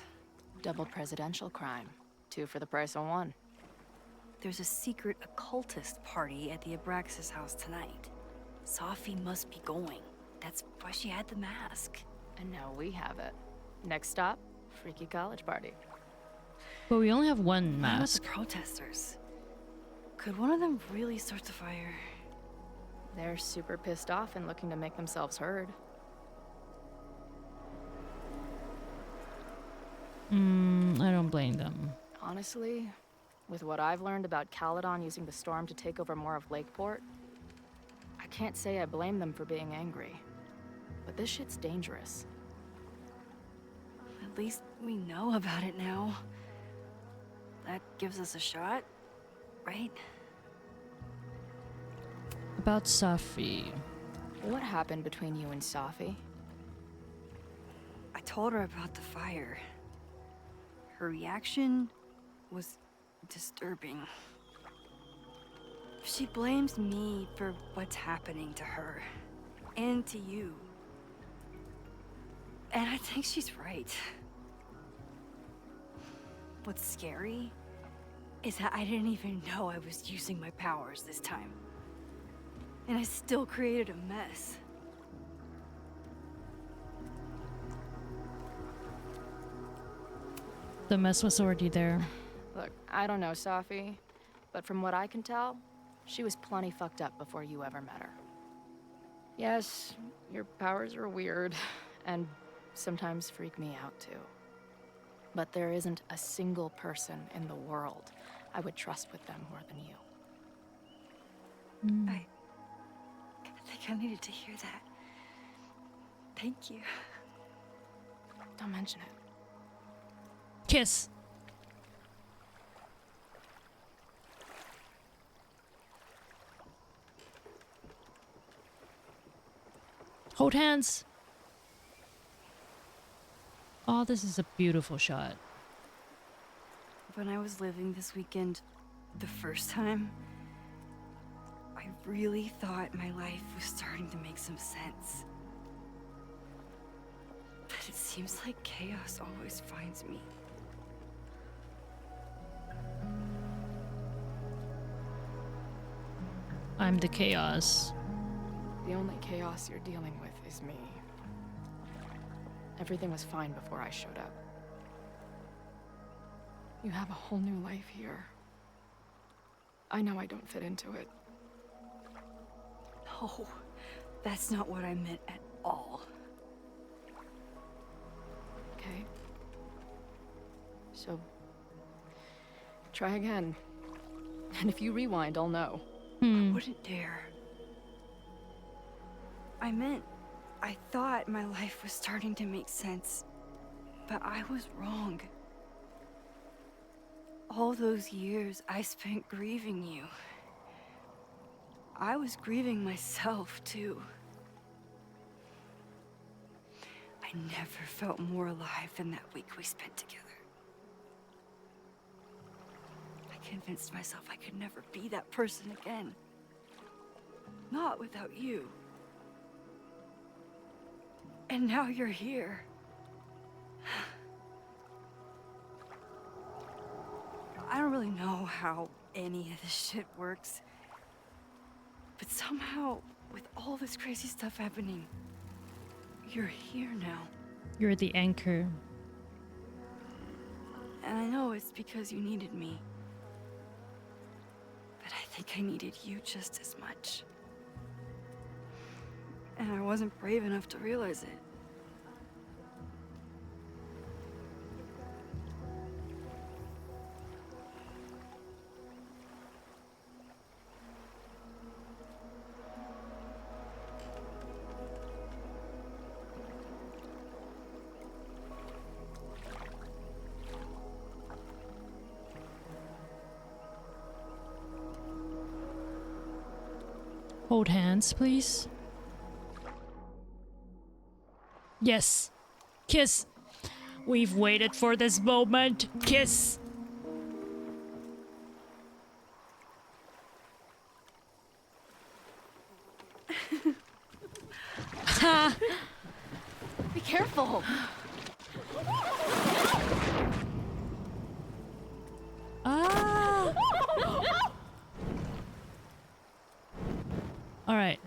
Double presidential crime. 2 for the price of 1. There's a secret occultist party at the Abraxas house tonight. Safi must be going. That's why she had the mask. And now we have it. Next stop, freaky college party. But we only have one What about mask. the protesters? Could one of them really start the fire? They're super pissed off and looking to make themselves heard. I don't blame them. Honestly, with what I've learned about Caledon using the storm to take over more of Lakeport, I can't say I blame them for being angry. But this shit's dangerous. At least we know about it now. That gives us a shot, right? About Safi. What happened between you and Safi? I told her about the fire. Her reaction was disturbing. She blames me for what's happening to her and to you. And I think she's right. What's scary is that I didn't even know I was using my powers this time. And I still created a mess. The mess was already there. Look, I don't know Safi, but from what I can tell, she was plenty fucked up before you ever met her. Yes, your powers are weird, and sometimes freak me out too. But there isn't a single person in the world I would trust with them more than you. I think I needed to hear that. Thank you. Don't mention it. Kiss. Hold hands. Oh, this is a beautiful shot. When I was living this weekend, the first time, I really thought my life was starting to make some sense. But it seems like chaos always finds me. I'm the chaos. The only chaos you're dealing with is me. Everything was fine before I showed up. You have a whole new life here. I know I don't fit into it. No, that's not what I meant at all. So, try again. And if you rewind, I'll know. I wouldn't dare. I thought my life was starting to make sense. But I was wrong. All those years I spent grieving you. I was grieving myself, too. I never felt more alive than that week we spent together. I convinced myself I could never be that person again. Not without you. And now you're here. I don't really know how any of this shit works. But somehow, with all this crazy stuff happening, you're here now. You're the anchor. And I know it's because you needed me. But I think I needed you just as much. And I wasn't brave enough to realize it. Hold hands, please. Yes. Kiss. We've waited for this moment. Kiss. Be careful. Ah. All right.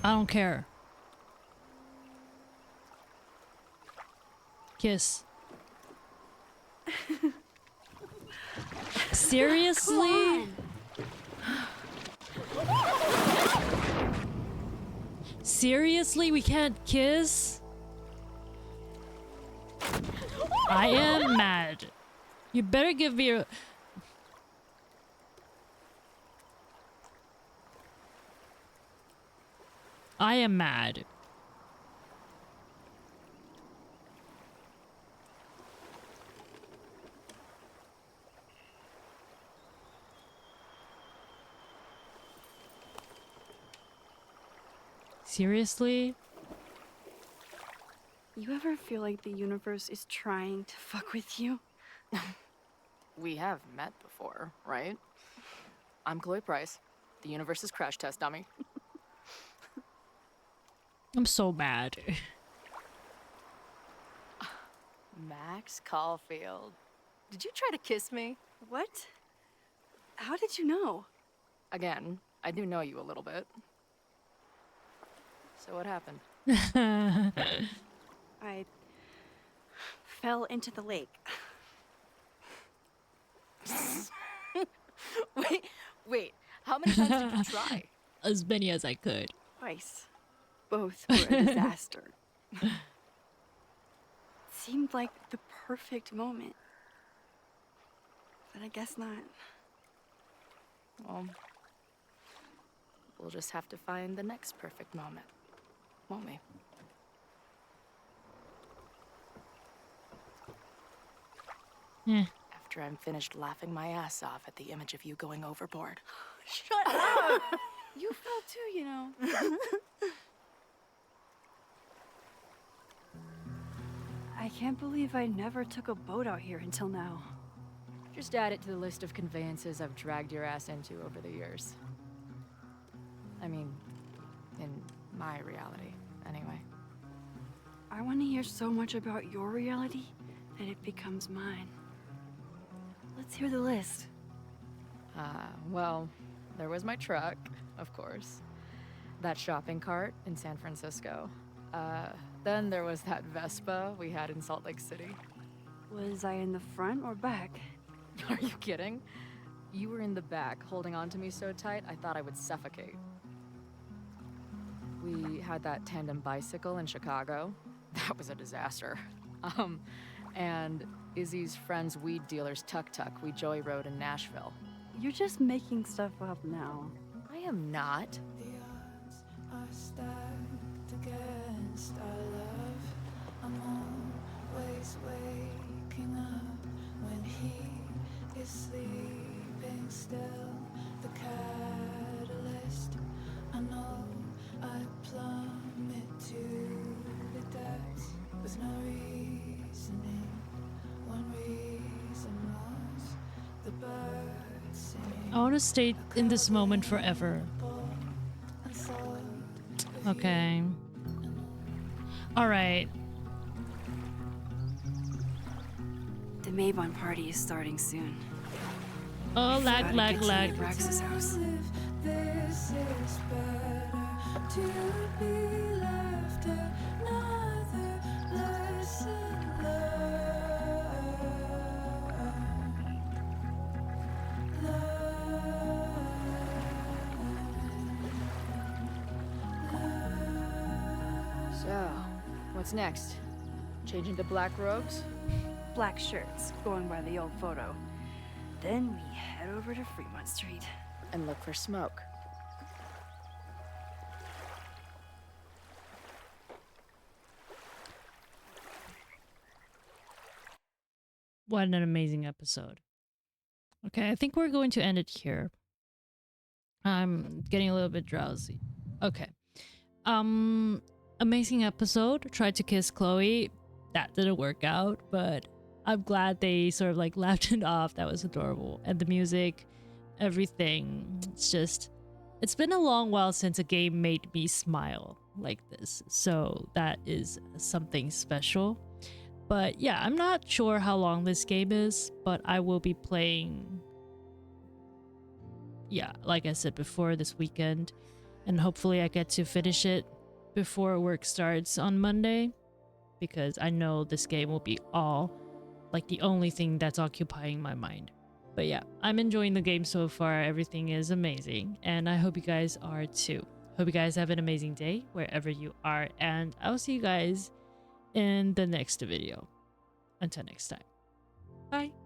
I don't care. Kiss. Seriously? Seriously, we can't kiss? I am mad. You better give me a... I am mad. Seriously? You ever feel like the universe is trying to fuck with you? We have met before, right? I'm Chloe Price, the universe's crash test dummy. I'm so mad. Max Caulfield. Did you try to kiss me? What? How did you know? Again, I do know you a little bit. So what happened? I fell into the lake. Wait, how many times did you try? As many as I could. Twice. Both were a disaster. Seemed like the perfect moment. But I guess not. Well, we'll just have to find the next perfect moment, won't we? Yeah. After I'm finished laughing my ass off at the image of you going overboard. Shut up! You fell too, you know. I can't believe I never took a boat out here until now. Just add it to the list of conveyances I've dragged your ass into over the years. I mean, in my reality, anyway. I want to hear so much about your reality that it becomes mine. Let's hear the list. Well, there was my truck, of course. That shopping cart in San Francisco. Then there was that Vespa we had in Salt Lake City. Was I in the front or back? Are you kidding? You were in the back, holding on to me so tight, I thought I would suffocate. We had that tandem bicycle in Chicago. That was a disaster. And Izzy's friend's weed dealer's tuk-tuk we joyrode in Nashville. You're just making stuff up now. I am not. Are stacked against our love. I'm always waking up when he is sleeping still. The catalyst, I know I plummet to the depths with no reasoning. One reason was the birds singing. I want to stay in this moment forever. Okay. All right. The Mabon party is starting soon. Oh, lag. Brax's house. This is better to be left another lesson learned. So, what's next? Changing to black robes? Black shirts, going by the old photo. Then we head over to Fremont Street. And look for smoke. What an amazing episode. Okay, I think we're going to end it here. I'm getting a little bit drowsy. Okay. Amazing episode. Tried to kiss Chloe. That didn't work out, but I'm glad they sort of like laughed it off. That was adorable. And the music, everything. It's been a long while since a game made me smile like this. So that is something special. But yeah, I'm not sure how long this game is, but I will be playing, yeah, like I said before, this weekend. And hopefully I get to finish it before work starts on Monday, because I know this game will be the only thing that's occupying my mind. But yeah, I'm enjoying the game so far. Everything is amazing, and I hope you guys are too. Hope you guys have an amazing day wherever you are, and I'll see you guys in the next video. Until next time. Bye.